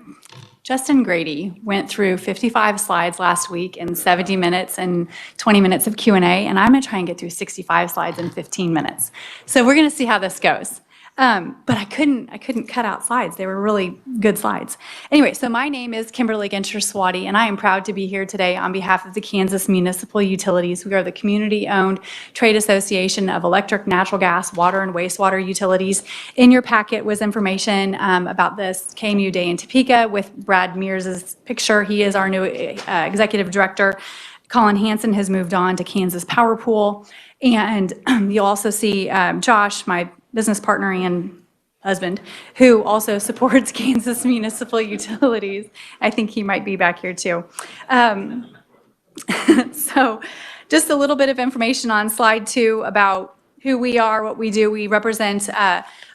Justin Grady went through 55 slides last week in 70 minutes and 20 minutes of Q&A, and I'm going to try and get through 65 slides in 15 minutes. So we're going to see how this goes. But I couldn't cut out slides. They were really good slides. Anyway, so my name is Kimberly Genscher Swati, and I am proud to be here today on behalf of the Kansas Municipal Utilities. We are the community-owned trade association of electric, natural gas, water, and wastewater utilities. In your packet was information about this KMU Day in Topeka with Brad Mears' picture. He is our new executive director. Colin Hansen has moved on to Kansas Power Pool. And you'll also see Josh, my business partner and husband, who also supports Kansas Municipal Utilities. I think he might be back here too. So just a little bit of information on slide 2 about who we are, what we do. We represent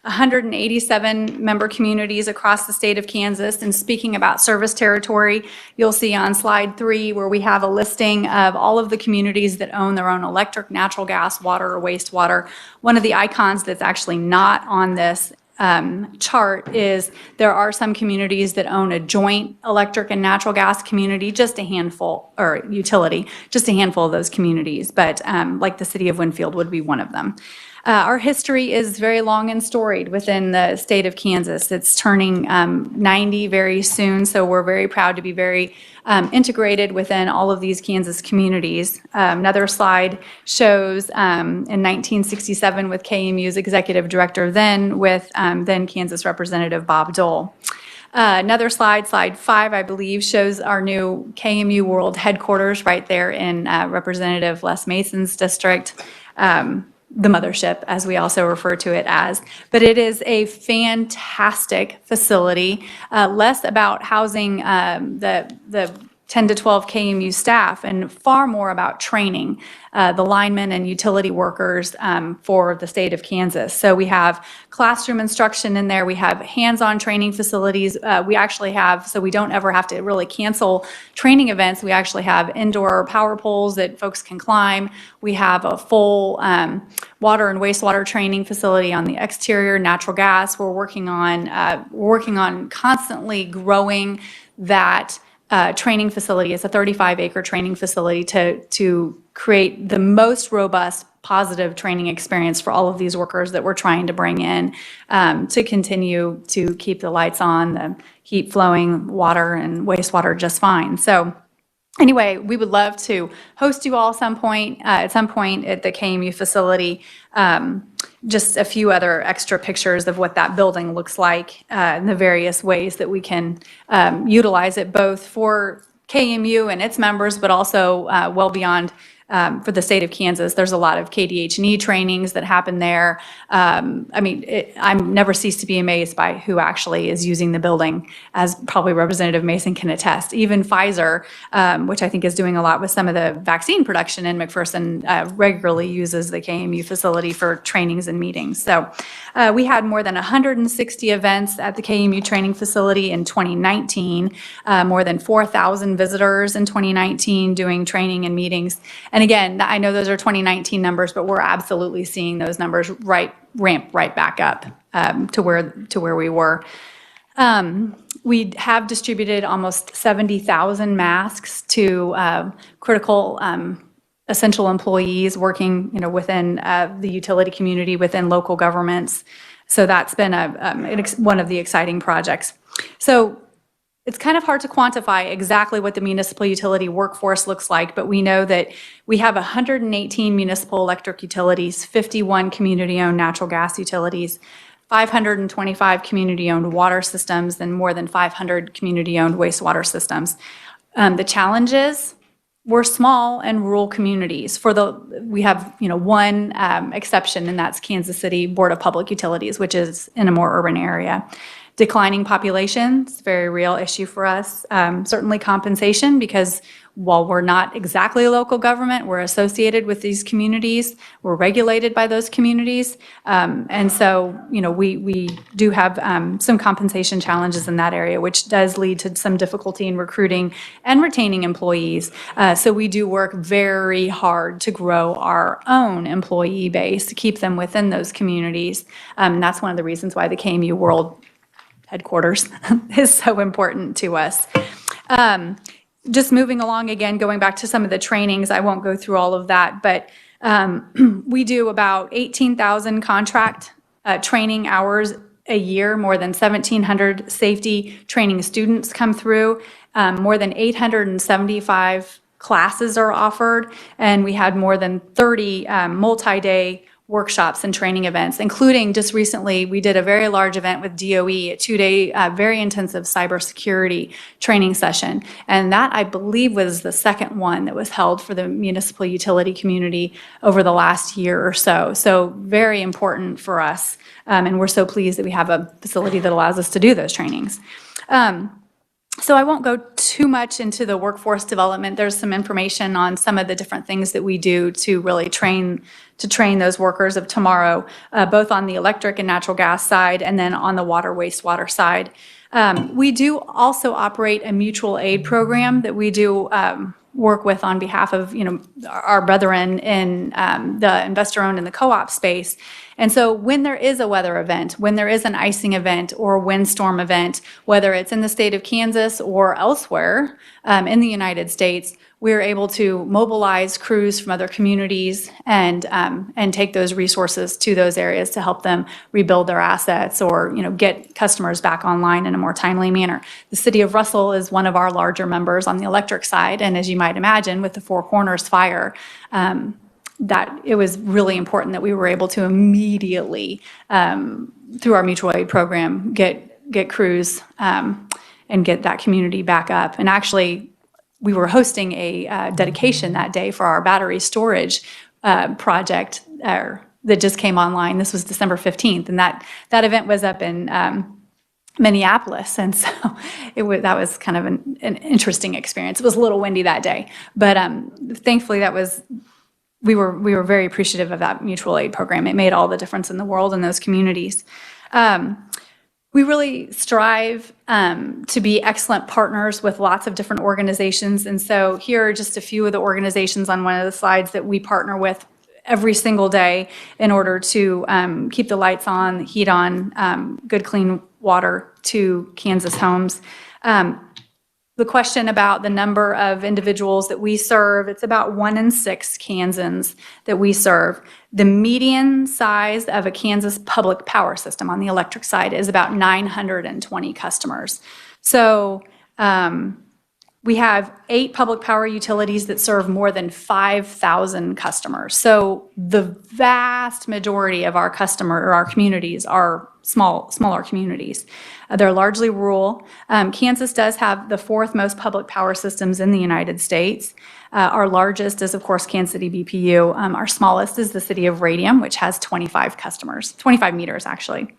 187 member communities across the state of Kansas. And speaking about service territory, you'll see on slide 3 where we have a listing of all of the communities that own their own electric, natural gas, water, or wastewater. One of the icons that's actually not on this chart is there are some communities that own a joint electric and natural gas community, just a handful, or utility, just a handful of those communities, but like the city of Winfield would be one of them. Our history is very long and storied within the state of Kansas. It's turning 90 very soon, so we're very proud to be very integrated within all of these Kansas communities. Another slide shows in 1967 with KMU's executive director then with then Kansas Representative Bob Dole. Another slide, slide 5, I believe, shows our new KMU World Headquarters right there in Representative Les Mason's district. The mothership, as we also refer to it as. But it is a fantastic facility, less about housing the 10 to 12 KMU staff and far more about training the linemen and utility workers for the state of Kansas. So we have classroom instruction in there. We have hands-on training facilities. We actually have, so we don't ever have to really cancel training events. We actually have indoor power poles that folks can climb. We have a full water and wastewater training facility on the exterior, natural gas. We're working on constantly growing that training facility. It's a 35-acre training facility to create the most robust, positive training experience for all of these workers that we're trying to bring in to continue to keep the lights on, the heat flowing, water and wastewater just fine. So anyway, we would love to host you all at some point at the KMU facility. Just a few other extra pictures of what that building looks like and the various ways that we can utilize it both for KMU and its members, but also well beyond for the state of Kansas. There's a lot of KDH&E trainings that happen there. I mean, I'm never cease to be amazed by who actually is using the building, as probably Representative Mason can attest. Even Pfizer, which I think is doing a lot with some of the vaccine production in McPherson, regularly uses the KMU facility for trainings and meetings. So we had more than 160 events at the KMU training facility in 2019, more than 4,000 visitors in 2019 doing training and meetings. And again, I know those are 2019 numbers, but we're absolutely seeing those numbers ramp right back up to where we were. We have distributed almost 70,000 masks to critical essential employees working, within the utility community, within local governments. So that's been one of the exciting projects. So it's kind of hard to quantify exactly what the municipal utility workforce looks like, but we know that we have 118 municipal electric utilities, 51 community-owned natural gas utilities, 525 community-owned water systems, and more than 500 community-owned wastewater systems. The challenges, we're small and rural communities. We have one exception, and that's Kansas City Board of Public Utilities, which is in a more urban area. Declining population, it's a very real issue for us. Certainly compensation, because while we're not exactly a local government, we're associated with these communities, we're regulated by those communities. And so, we do have some compensation challenges in that area, which does lead to some difficulty in recruiting and retaining employees. So we do work very hard to grow our own employee base, to keep them within those communities. That's one of the reasons why the Kmu World Headquarters is so important to us. Just moving along again, going back to some of the trainings, I won't go through all of that, but we do about 18,000 contract training hours a year. More than 1,700 safety training students come through. More than 875 classes are offered, and we had more than 30 multi-day workshops and training events, including just recently, we did a very large event with DOE, a 2-day, very intensive cybersecurity training session. And that, I believe, was the second one that was held for the municipal utility community over the last year or so. So very important for us. And we're so pleased that we have a facility that allows us to do those trainings. So I won't go too much into the workforce development. There's some information on some of the different things that we do to really train those workers of tomorrow, both on the electric and natural gas side and then on the water wastewater side. We do also operate a mutual aid program that we do work with on behalf of our brethren in the investor-owned and the co-op space. And so when there is a weather event, when there is an icing event or a windstorm event, whether it's in the state of Kansas or elsewhere in the United States, we're able to mobilize crews from other communities and take those resources to those areas to help them rebuild their assets or get customers back online in a more timely manner. The city of Russell is one of our larger members on the electric side, and as you might imagine, with the Four Corners fire, that it was really important that we were able to immediately, through our mutual aid program, get crews and get that community back up. And actually, we were hosting a dedication that day for our battery storage project that just came online. This was December 15th, and that event was up in Minneapolis, and so that was kind of an interesting experience. It was a little windy that day, but thankfully we were very appreciative of that mutual aid program. It made all the difference in the world in those communities. We really strive to be excellent partners with lots of different organizations. And so here are just a few of the organizations on one of the slides that we partner with every single day in order to keep the lights on, heat on, good clean water to Kansas homes. the question about the number of individuals that we serve, it's about 1 in 6 Kansans that we serve. The median size of a Kansas public power system on the electric side is about 920 customers. So we have 8 public power utilities that serve more than 5,000 customers. So the vast majority of our communities are smaller communities. They're largely rural. Kansas does have the 4th most public power systems in the United States. Our largest is, of course, Kansas City BPU. Our smallest is the city of Radium, which has 25 meters, actually.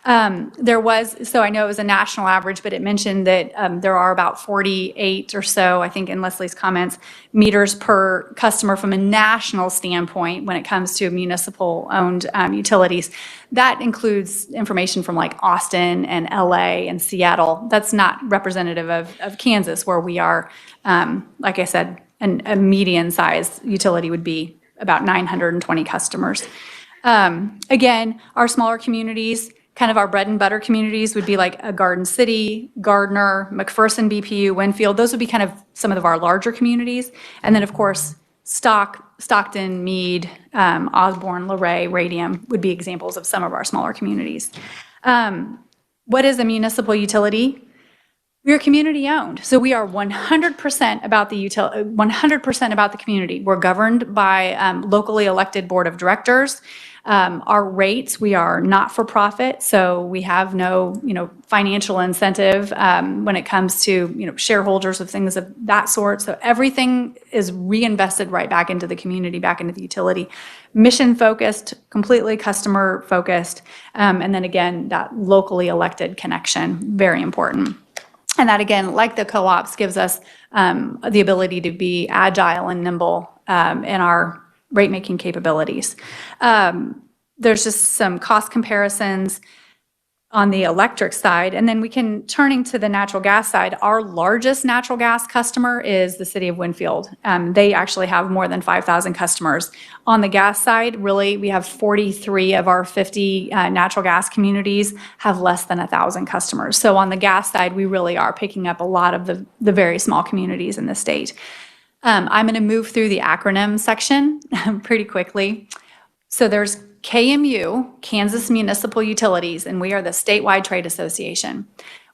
So I know it was a national average, but it mentioned that there are about 48 or so, I think in Leslie's comments, meters per customer from a national standpoint when it comes to municipal-owned utilities. That includes information from like Austin and LA and Seattle. That's not representative of Kansas, where we are, like I said, a median-sized utility would be about 920 customers. Again, our smaller communities, kind of our bread and butter communities, would be like a Garden City, Gardner, McPherson BPU, Winfield. Those would be kind of some of our larger communities. And then, of course, Stockton, Meade, Osborne, Luray, Radium would be examples of some of our smaller communities. What is a municipal utility? We are community owned, so we are 100% about the 100% about the community. We're governed by locally elected board of directors. Our rates, we are not for profit, so we have no, financial incentive when it comes to, shareholders of things of that sort. So everything is reinvested right back into the community, back into the utility. Mission focused, completely customer focused, and then again, that locally elected connection, very important. And that, again, like the co-ops, gives us the ability to be agile and nimble in our rate-making capabilities. There's just some cost comparisons on the electric side, and then we can, turning to the natural gas side, our largest natural gas customer is the city of Winfield. They actually have more than 5,000 customers. On the gas side, really, we have 43 of our 50 natural gas communities have less than 1,000 customers. So on the gas side, we really are picking up a lot of the very small communities in the state. I'm going to move through the acronym section pretty quickly. So there's KMU, Kansas Municipal Utilities, and we are the statewide trade association.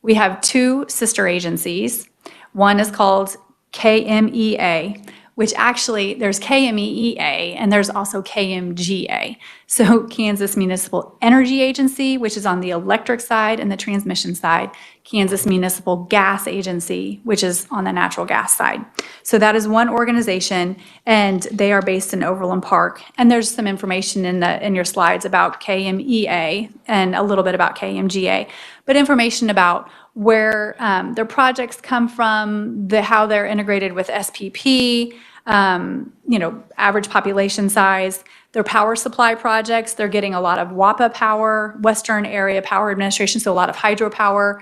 We have 2 sister agencies. One is called KMEA, which actually there's KMEEA and there's also KMGA. So Kansas Municipal Energy Agency, which is on the electric side and the transmission side. Kansas Municipal Gas Agency, which is on the natural gas side. So that is one organization, and they are based in Overland Park. And there's some information in your slides about KMEA and a little bit about KMGA, but information about where their projects come from, how they're integrated with SPP, average population size, their power supply projects. They're getting a lot of WAPA power, Western Area Power Administration, so a lot of hydropower.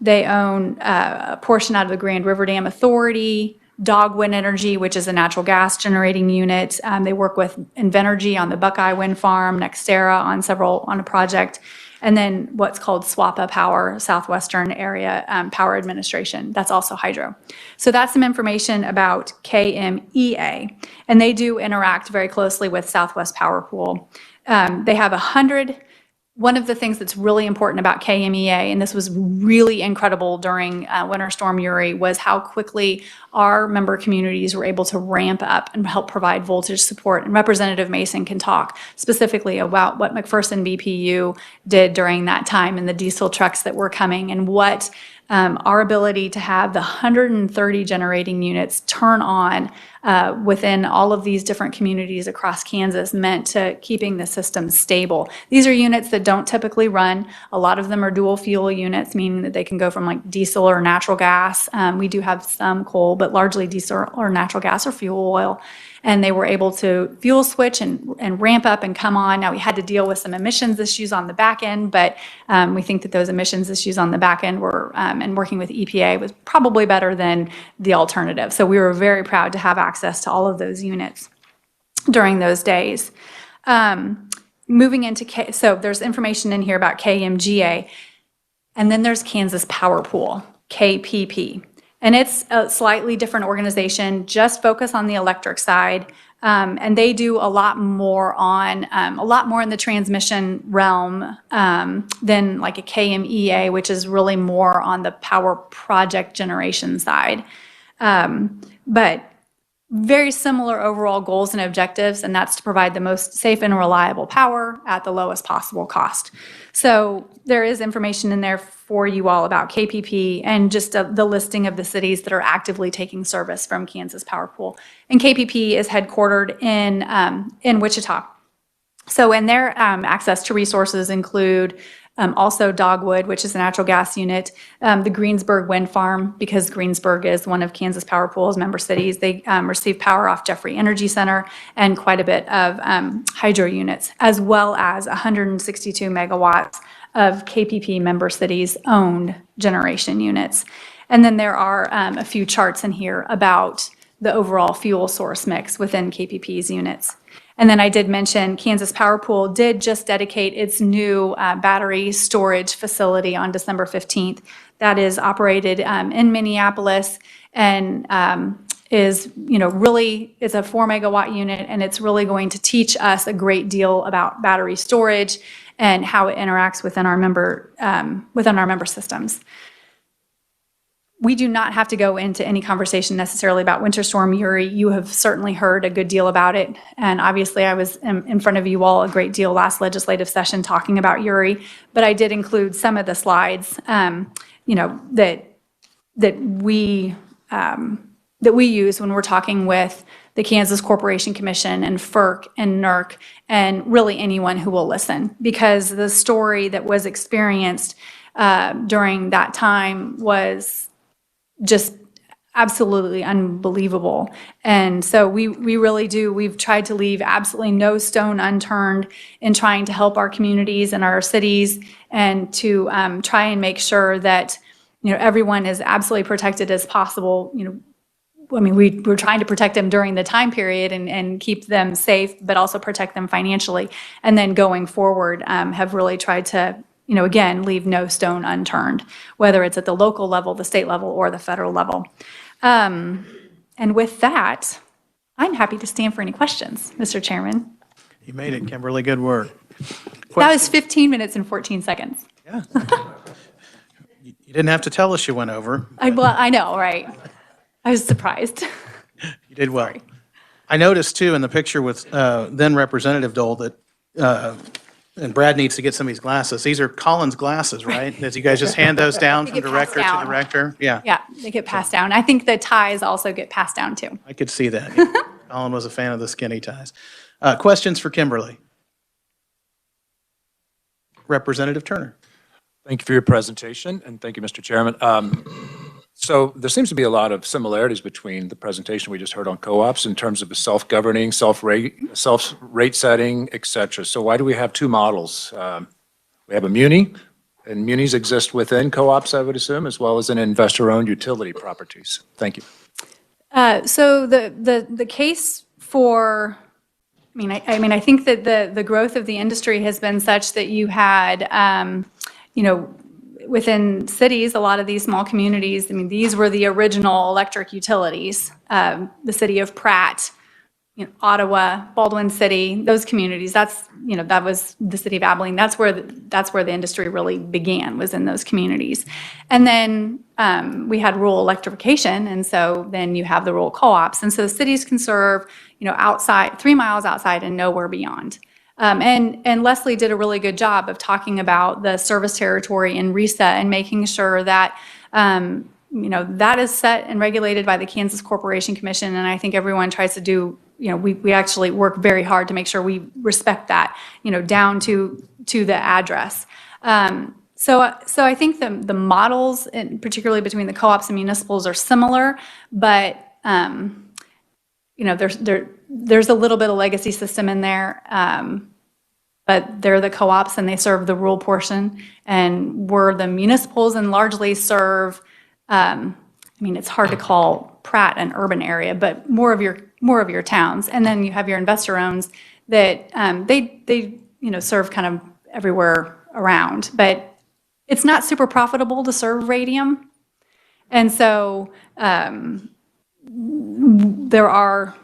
They own a portion out of the Grand River Dam Authority, Dogwind Energy, which is a natural gas generating unit. They work with Invenergy on the Buckeye Wind Farm, Nextera on a project, and then what's called SWAPA Power, Southwestern Area Power Administration. That's also hydro. So that's some information about KMEA, and they do interact very closely with Southwest Power Pool. They have 100. One of the things that's really important about KMEA, and this was really incredible during Winter Storm Uri, was how quickly our member communities were able to ramp up and help provide voltage support. And Representative Mason can talk specifically about what McPherson BPU did during that time and the diesel trucks that were coming, and what our ability to have the 130 generating units turn on within all of these different communities across Kansas meant to keeping the system stable. These are units that don't typically run. A lot of them are dual fuel units, meaning that they can go from like diesel or natural gas. We do have some coal, but largely diesel or natural gas or fuel oil. And they were able to fuel switch and ramp up and come on. Now, we had to deal with some emissions issues on the back end, but we think that those emissions issues on the back end were, and working with EPA was probably better than the alternative. So we were very proud to have access to all of those units during those days. Moving into so there's information in here about KMGA, and then there's Kansas Power Pool. KPP. And it's a slightly different organization, just focus on the electric side. And they do a lot more in the transmission realm than like a KMEA, which is really more on the power project generation side. But very similar overall goals and objectives, and that's to provide the most safe and reliable power at the lowest possible cost. So there is information in there for you all about KPP and just the listing of the cities that are actively taking service from Kansas Power Pool. And KPP is headquartered in Wichita. So in their access to resources include also Dogwood, which is a natural gas unit, the Greensburg Wind Farm, because Greensburg is one of Kansas Power Pool's member cities. They receive power off Jeffrey Energy Center and quite a bit of hydro units, as well as 162 megawatts of KPP member cities' owned generation units. And then there are a few charts in here about the overall fuel source mix within KPP's units. And then I did mention Kansas Power Pool did just dedicate its new battery storage facility on December 15th. That is operated in Minneapolis and is, really is a 4 megawatt unit, and it's really going to teach us a great deal about battery storage and how it interacts within our member systems. We do not have to go into any conversation necessarily about Winter Storm Uri. You have certainly heard a good deal about it. And obviously I was in front of you all a great deal last legislative session talking about Uri, but I did include some of the slides, that we use when we're talking with the Kansas Corporation Commission and FERC and NERC and really anyone who will listen, because the story that was experienced during that time was just absolutely unbelievable. And so we really do, we've tried to leave absolutely no stone unturned in trying to help our communities and our cities and to try and make sure that, everyone is absolutely protected as possible. We're trying to protect them during the time period and keep them safe, but also protect them financially. And then going forward, have really tried to again, leave no stone unturned, whether it's at the local level, the state level, or the federal level. And with that, I'm happy to stand for any questions, Mr. Chairman. You made it, Kimberly. Good work. That was 15 minutes and 14 seconds. Yeah. You didn't have to tell us you went over. I know, right? I was surprised. You did well. I noticed, too, in the picture with then Representative Dole that and Brad needs to get some of these glasses. These are Collins glasses, right? That you guys just hand those down They from get director passed to down. director? Yeah, Yeah, they get passed down. I think the ties also get passed down too. I could see that. Yeah. Colin was a fan of the skinny ties. Questions for Kimberly? Representative Turner. Thank you for your presentation, and thank you, Mr. Chairman. So there seems to be a lot of similarities between the presentation we just heard on co-ops in terms of the self-governing, self-rate setting, et cetera. So why do we have two models? We have a muni, and munis exist within co-ops, I would assume, as well as in investor-owned utility properties. Thank you. So the case for, I think that the growth of the industry has been such that you had, within cities, a lot of these small communities, these were the original electric utilities. The city of Pratt, Ottawa, Baldwin City, those communities, that was the city of Abilene. That's where the industry really began, was in those communities. And then we had rural electrification, and so then you have the rural co-ops. And so cities can serve, outside, 3 miles outside and nowhere beyond. And Leslie did a really good job of talking about the service territory and reset and making sure that, that is set and regulated by the Kansas Corporation Commission. And I think everyone tries to do, we actually work very hard to make sure we respect that, down to the address. So I think the models, and particularly between the co-ops and municipals, are similar, but, there's a little bit of legacy system in there. But they're the co-ops and they serve the rural portion, and we're the municipals and largely serve, it's hard to call Pratt an urban area, but more of your towns. And then you have your investor owns that they serve kind of everywhere around, but it's not super profitable to serve radium. And so there are,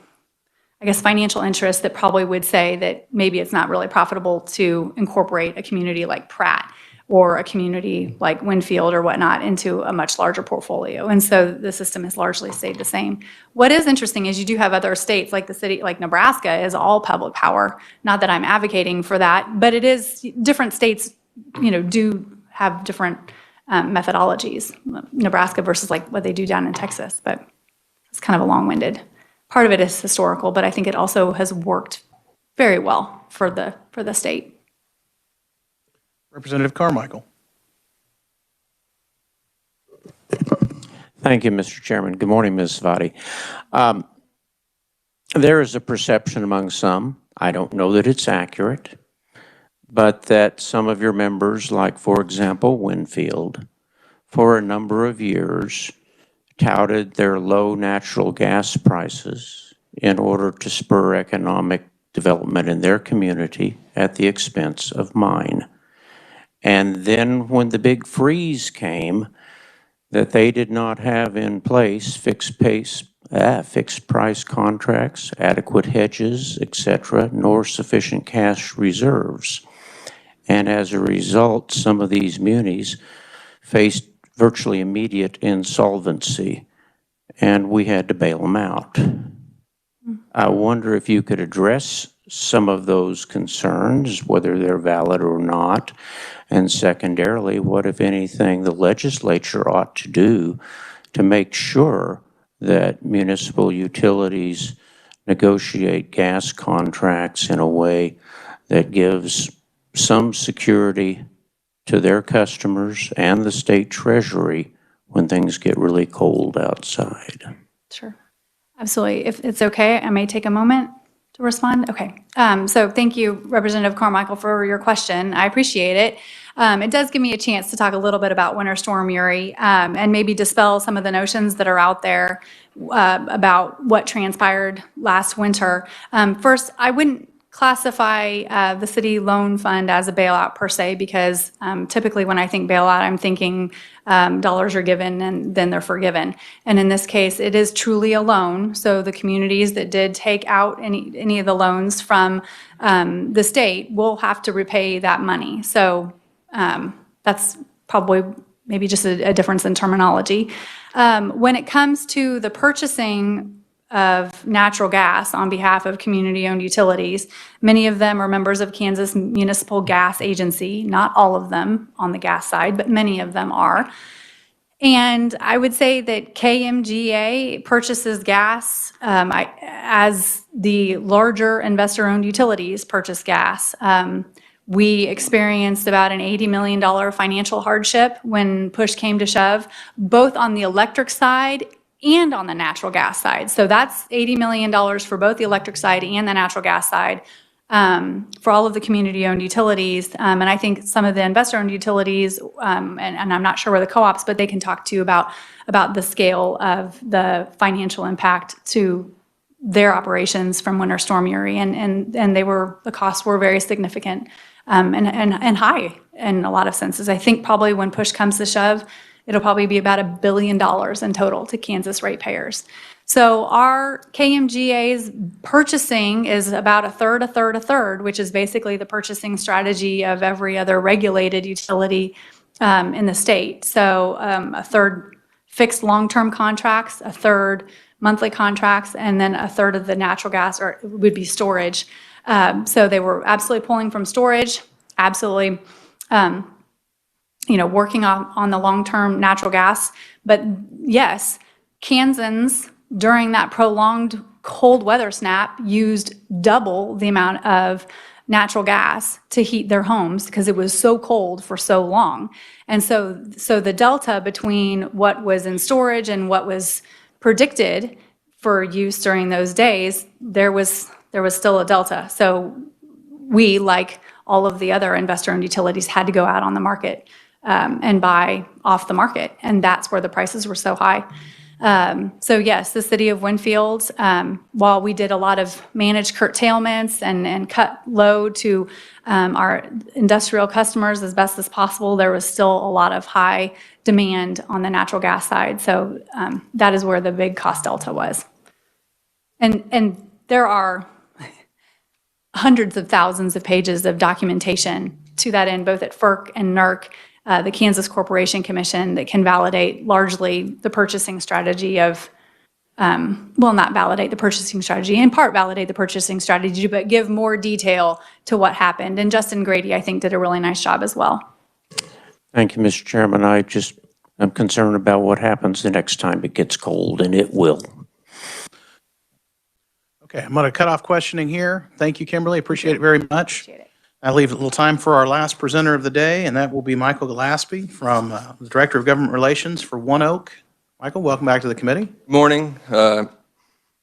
I guess, financial interests that probably would say that maybe it's not really profitable to incorporate a community like Pratt or a community like Winfield or whatnot into a much larger portfolio. And so the system has largely stayed the same. What is interesting is you do have other states, like the city, like Nebraska is all public power. Not that I'm advocating for that, but it is, different states, do have different methodologies. Nebraska versus like what they do down in Texas, but it's kind of a long-winded. Part of it is historical, but I think it also has worked very well for the state. Representative Carmichael. Thank you, Mr. Chairman. Good morning, Ms. Svati. There is a perception among some, I don't know that it's accurate, but that some of your members, like, for example, Winfield, for a number of years, touted their low natural gas prices in order to spur economic development in their community at the expense of mine. And then when the big freeze came, that they did not have in place fixed price contracts, adequate hedges, etc., nor sufficient cash reserves. And as a result, some of these munis faced virtually immediate insolvency, and we had to bail them out. I wonder if you could address some of those concerns, whether they're valid or not, and secondarily, what, if anything, the legislature ought to do to make sure that municipal utilities negotiate gas contracts in a way that gives some security to their customers and the state treasury when things get really cold outside. Sure. Absolutely. If it's okay, I may take a moment to respond. Okay. So thank you, Representative Carmichael, for your question. I appreciate it. It does give me a chance to talk a little bit about Winter Storm Uri and maybe dispel some of the notions that are out there about what transpired last winter. First, I wouldn't classify the city loan fund as a bailout per se, because typically when I think bailout, I'm thinking dollars are given and then they're forgiven. And in this case, it is truly a loan. So the communities that did take out any of the loans from the state will have to repay that money. So that's probably maybe just a difference in terminology. When it comes to the purchasing of natural gas on behalf of community-owned utilities, many of them are members of Kansas Municipal Gas Agency, not all of them on the gas side, but many of them are. And I would say that KMGA purchases gas as the larger investor-owned utilities purchase gas. We experienced about an $80 million financial hardship when push came to shove, both on the electric side and on the natural gas side. So that's $80 million for both the electric side and the natural gas side for all of the community-owned utilities. And I think some of the investor-owned utilities, and I'm not sure where the co-ops, but they can talk to you about the scale of the financial impact to their operations from Winter Storm Uri. And the costs were very significant and high in a lot of senses. I think probably when push comes to shove, it'll probably be about $1 billion in total to Kansas ratepayers. So our KMGA's purchasing is about a third, which is basically the purchasing strategy of every other regulated utility in the state. So a third fixed long-term contracts, a third monthly contracts, and then a third of the natural gas or would be storage. So they were absolutely pulling from storage, absolutely working on the long-term natural gas. But yes, Kansans during that prolonged cold weather snap used double the amount of natural gas to heat their homes because it was so cold for so long. And so the delta between what was in storage and what was predicted for use during those days, there was still a delta. So we, like all of the other investor-owned utilities, had to go out on the market and buy off the market, and that's where the prices were so high. So yes, the city of Winfield, while we did a lot of managed curtailments and cut load to our industrial customers as best as possible, there was still a lot of high demand on the natural gas side. So that is where the big cost delta was. And there are hundreds of thousands of pages of documentation to that end, both at FERC and NERC, the Kansas Corporation Commission, that can validate largely the purchasing strategy of, well, not validate the purchasing strategy, in part validate the purchasing strategy, but give more detail to what happened. And Justin Grady, I think, did a really nice job as well. Thank you, Mr. Chairman. I'm concerned about what happens the next time it gets cold, and it will. Okay, I'm going to cut off questioning here. Thank you, Kimberly. Appreciate it very much. Appreciate it. I leave a little time for our last presenter of the day, and that will be Michael Gillespie from the Director of Government Relations for One Oak. Michael, welcome back to the committee. Good morning, members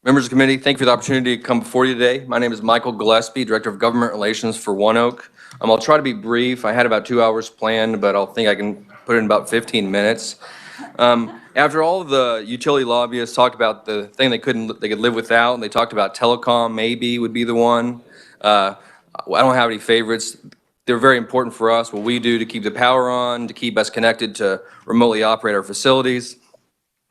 of the committee. Thank you for the opportunity to come before you today. My name is Michael Gillespie, Director of Government Relations for One Oak. I'll try to be brief. I had about 2 hours planned, but I'll think I can put it in about 15 minutes. After all of the utility lobbyists talked about the thing they could live without, and they talked about telecom maybe would be the one. I don't have any favorites. They're very important for us, what we do to keep the power on, to keep us connected to remotely operate our facilities.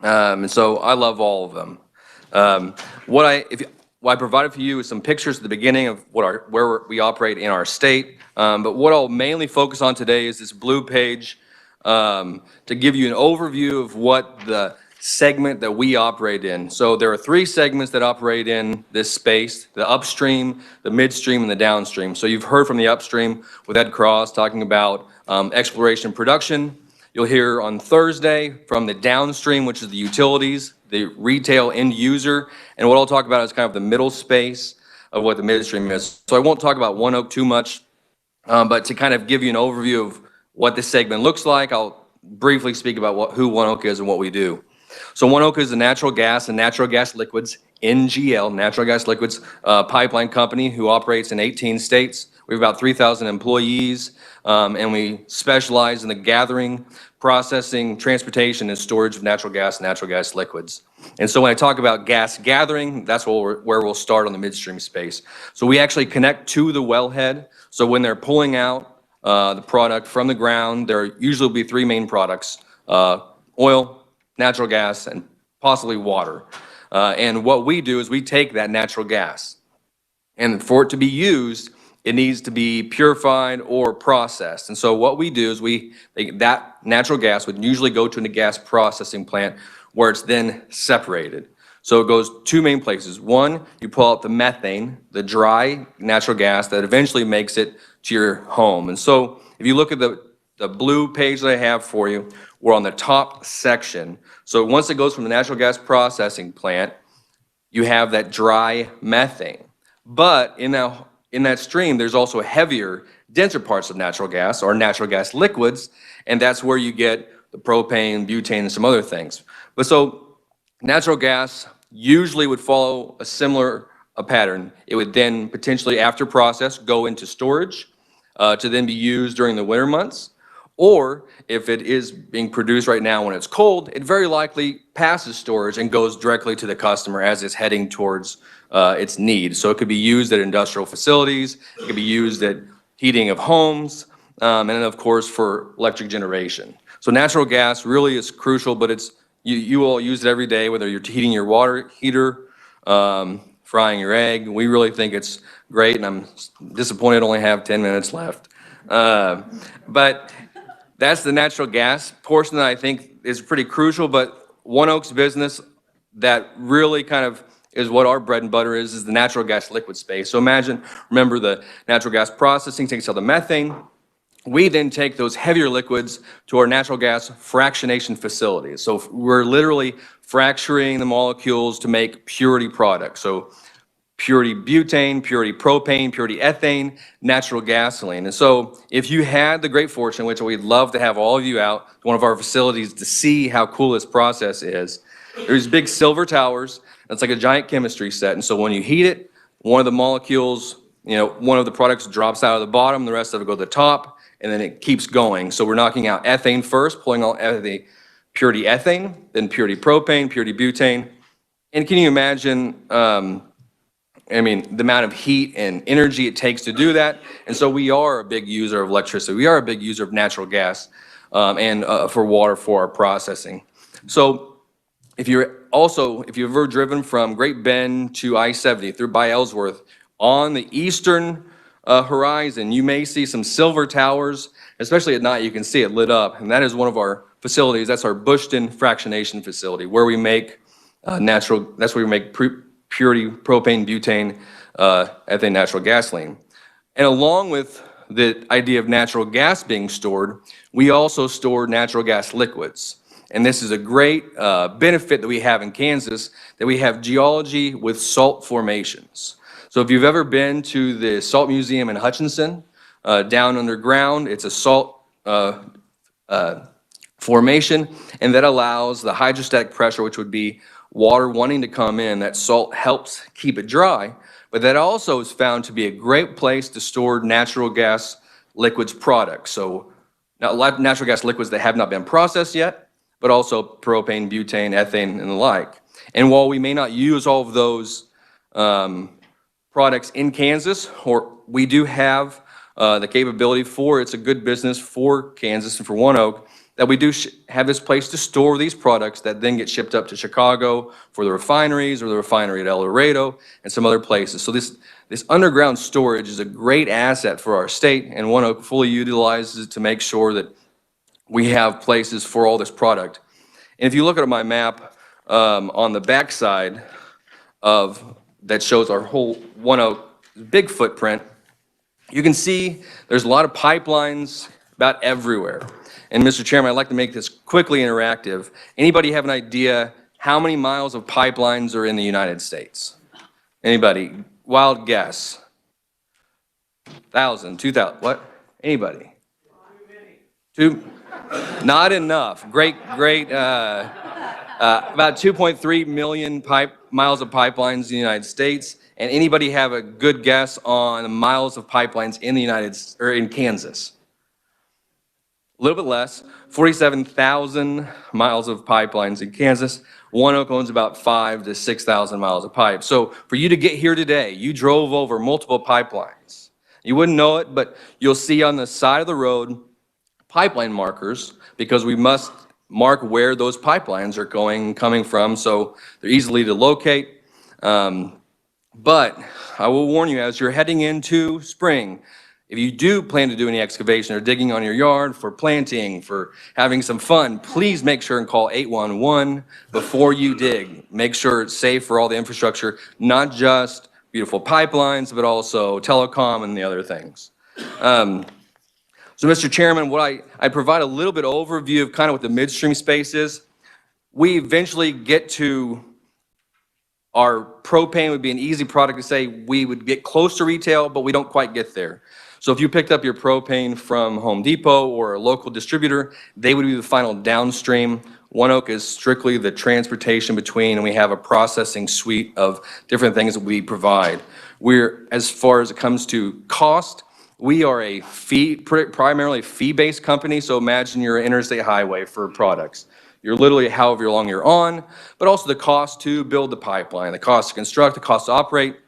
And so I love all of them. What I provided for you is some pictures at the beginning of where we operate in our state. But what I'll mainly focus on today is this blue page to give you an overview of what the segment that we operate in. So there are 3 segments that operate in this space: the upstream, the midstream, and the downstream. So you've heard from the upstream with Ed Cross talking about exploration and production. You'll hear on Thursday from the downstream, which is the utilities, the retail end user, and what I'll talk about is kind of the middle space of what the midstream is. So I won't talk about One Oak too much, but to kind of give you an overview of what this segment looks like, I'll briefly speak about who One Oak is and what we do. So One Oak is a natural gas and natural gas liquids, NGL, natural gas liquids pipeline company who operates in 18 states. We have about 3,000 employees, and we specialize in the gathering, processing, transportation, and storage of natural gas and natural gas liquids. And so when I talk about gas gathering, that's where we'll start on the midstream space. So we actually connect to the wellhead. So when they're pulling out the product from the ground, there usually will be 3 main products: oil, natural gas, and possibly water. And what we do is we take that natural gas, and for it to be used, it needs to be purified or processed. And so what we do is that natural gas would usually go to a gas processing plant where it's then separated. So it goes 2 main places. One, you pull out the methane, the dry natural gas that eventually makes it to your home. And so if you look at the blue page that I have for you, we're on the top section. So once it goes from the natural gas processing plant, you have that dry methane. But in that stream, there's also heavier, denser parts of natural gas, or natural gas liquids, and that's where you get the propane, butane, and some other things. But so natural gas usually would follow a similar pattern. It would then potentially, after process, go into storage to then be used during the winter months. Or if it is being produced right now when it's cold, it very likely passes storage and goes directly to the customer as it's heading towards its need. So it could be used at industrial facilities, it could be used at heating of homes, and then of course for electric generation. So natural gas really is crucial, but you all use it every day, whether you're heating your water heater, frying your egg. We really think it's great, and I'm disappointed I only have 10 minutes left. But that's the natural gas portion that I think is pretty crucial, but One Oak's business that really kind of is what our bread and butter is the natural gas liquid space. So remember the natural gas processing takes out the methane. We then take those heavier liquids to our natural gas fractionation facilities. So we're literally fracturing the molecules to make purity products. So purity butane, purity propane, purity ethane, natural gasoline. And so if you had the great fortune, which we'd love to have all of you out to one of our facilities to see how cool this process is, there's big silver towers. It's like a giant chemistry set. And so when you heat it, one of the molecules, one of the products drops out of the bottom, the rest of it go to the top, and then it keeps going. So we're knocking out ethane first, pulling out the purity ethane, then purity propane, purity butane. And can you imagine, I mean, the amount of heat and energy it takes to do that? And so we are a big user of electricity. We are a big user of natural gas and for water for our processing. So if you've ever driven from Great Bend to I-70 through by Ellsworth, on the eastern horizon, you may see some silver towers, especially at night, you can see it lit up. And that is one of our facilities. That's our Bushton fractionation facility, where we make that's where we make purity propane, butane, ethane, natural gasoline. And along with the idea of natural gas being stored, we also store natural gas liquids. And this is a great benefit that we have in Kansas, that we have geology with salt formations. So if you've ever been to the Salt Museum in Hutchinson, down underground, it's a salt formation, and that allows the hydrostatic pressure, which would be water wanting to come in. That salt helps keep it dry, but that also is found to be a great place to store natural gas liquids products. So not natural gas liquids that have not been processed yet, but also propane, butane, ethane, and the like. And while we may not use all of those products in Kansas, or we do have the capability for, it's a good business for Kansas and for ONEOK, that we do have this place to store these products that then get shipped up to Chicago for the refineries, or the refinery at El Dorado and some other places. So this underground storage is a great asset for our state, and ONEOK fully utilizes it to make sure that we have places for all this product. And if you look at my map on the backside that shows our whole ONEOK big footprint, you can see there's a lot of pipelines about everywhere. And Mr. Chairman, I'd like to make this quickly interactive. Anybody have an idea how many miles of pipelines are in the United States? Anybody? Wild guess. 1,000, 2,000, what? Anybody? Too many. Not enough. Great, about 2.3 million miles of pipelines in the United States. And anybody have a good guess on the miles of pipelines in the in Kansas? A little bit less, 47,000 miles of pipelines in Kansas. ONEOK owns about 5,000 to 6,000 miles of pipe. So for you to get here today, you drove over multiple pipelines. You wouldn't know it, but you'll see on the side of the road pipeline markers, because we must mark where those pipelines are coming from, so they're easily to locate. But I will warn you, as you're heading into spring, if you do plan to do any excavation or digging on your yard for planting, for having some fun, please make sure and call 811 before you dig. Make sure it's safe for all the infrastructure, not just beautiful pipelines, but also telecom and the other things. So Mr. Chairman, I provide a little bit of overview of kind of what the midstream space is. We eventually get to our propane would be an easy product to say we would get close to retail, but we don't quite get there. So if you picked up your propane from Home Depot or a local distributor, they would be the final downstream. ONEOK is strictly the transportation between, and we have a processing suite of different things that we provide. As far as it comes to cost, we are a primarily fee-based company, so imagine you're an interstate highway for products. You're literally however long you're on, but also the cost to build the pipeline, the cost to construct, the cost to operate.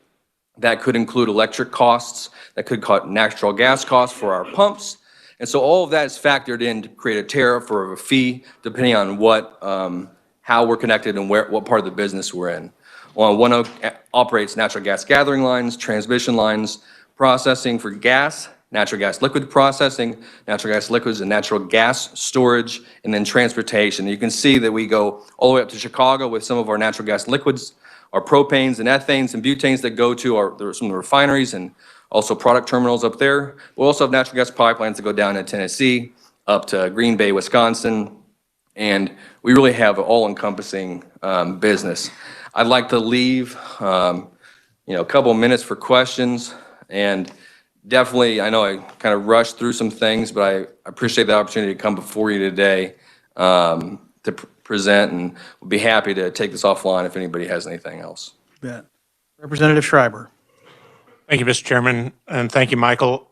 That could include electric costs, that could cost natural gas costs for our pumps. And so all of that is factored in to create a tariff or a fee, depending on how we're connected and what part of the business we're in. ONEOK operates natural gas gathering lines, transmission lines, processing for gas, natural gas liquid processing, natural gas liquids and natural gas storage, and then transportation. You can see that we go all the way up to Chicago with some of our natural gas liquids, our propanes and ethanes and butanes that go to some of the refineries and also product terminals up there. We also have natural gas pipelines that go down to Tennessee, up to Green Bay, Wisconsin, and we really have an all-encompassing business. I'd like to leave a couple of minutes for questions, and definitely, I know I kind of rushed through some things, but I appreciate the opportunity to come before you today to present, and we'll be happy to take this offline if anybody has anything else. Bet. Representative Schreiber. Thank you, Mr. Chairman, and thank you, Michael.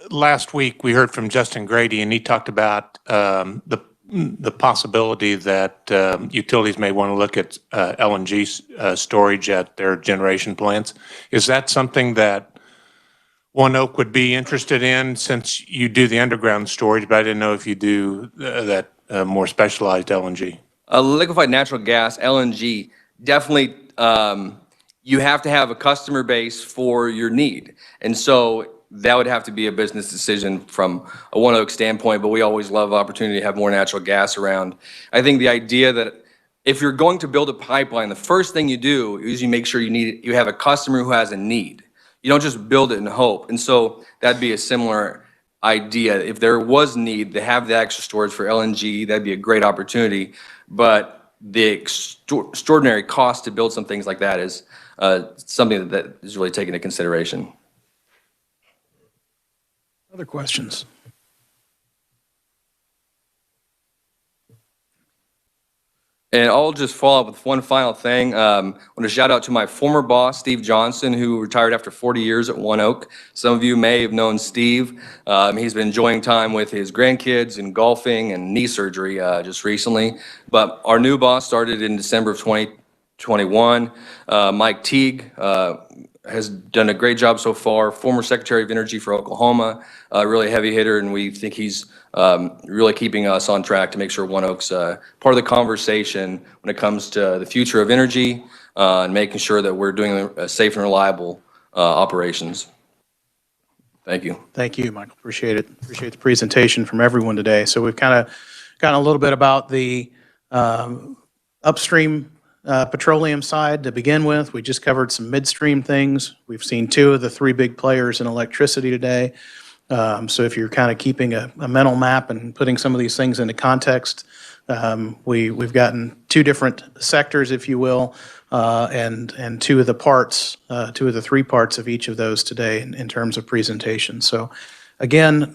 Last week, we heard from Justin Grady, and he talked about the the possibility that utilities may want to look at LNG storage at their generation plants. Is that something that ONEOK would be interested in, since you do the underground storage, but I didn't know if you do that more specialized LNG? Liquefied natural gas, LNG, definitely, you have to have a customer base for your need. And so that would have to be a business decision from a ONEOK standpoint, but we always love the opportunity to have more natural gas around. I think the idea that if you're going to build a pipeline, the first thing you do is you make sure you have a customer who has a need. You don't just build it and hope. And so that'd be a similar idea. If there was need to have the extra storage for LNG, that'd be a great opportunity. But the extraordinary cost to build some things like that is something that is really taken into consideration. Other questions? And I'll just follow up with one final thing. I want to shout out to my former boss, Steve Johnson, who retired after 40 years at ONEOK. Some of you may have known Steve. He's been enjoying time with his grandkids and golfing and knee surgery just recently. But our new boss started in December of 2021. Mike Teague has done a great job so far. Former Secretary of Energy for Oklahoma, really heavy hitter, and we think he's really keeping us on track to make sure ONEOK's part of the conversation when it comes to the future of energy and making sure that we're doing safe and reliable operations. Thank you. Thank you, Michael. Appreciate it. Appreciate the presentation from everyone today. So we've kind of gotten a little bit about the upstream petroleum side to begin with. We just covered some midstream things. We've seen two of the three big players in electricity today. So if you're kind of keeping a mental map and putting some of these things into context, we've gotten two different sectors, if you will, and two of the three parts of each of those today in terms of presentation. So again,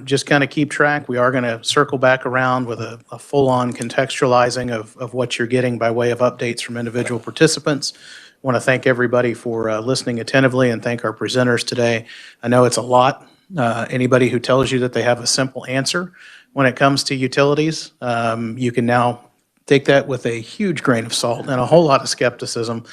just kind of keep track. We are going to circle back around with a full-on contextualizing of what you're getting by way of updates from individual participants. I want to thank everybody for listening attentively and thank our presenters today. I know it's a lot. Anybody who tells you that they have a simple answer when it comes to utilities, you can now take that with a huge grain of salt and a whole lot of skepticism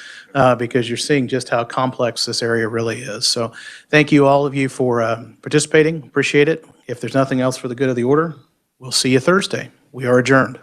because you're seeing just how complex this area really is. So thank you, all of you, for participating. Appreciate it. If there's nothing else for the good of the order, we'll see you Thursday. We are adjourned.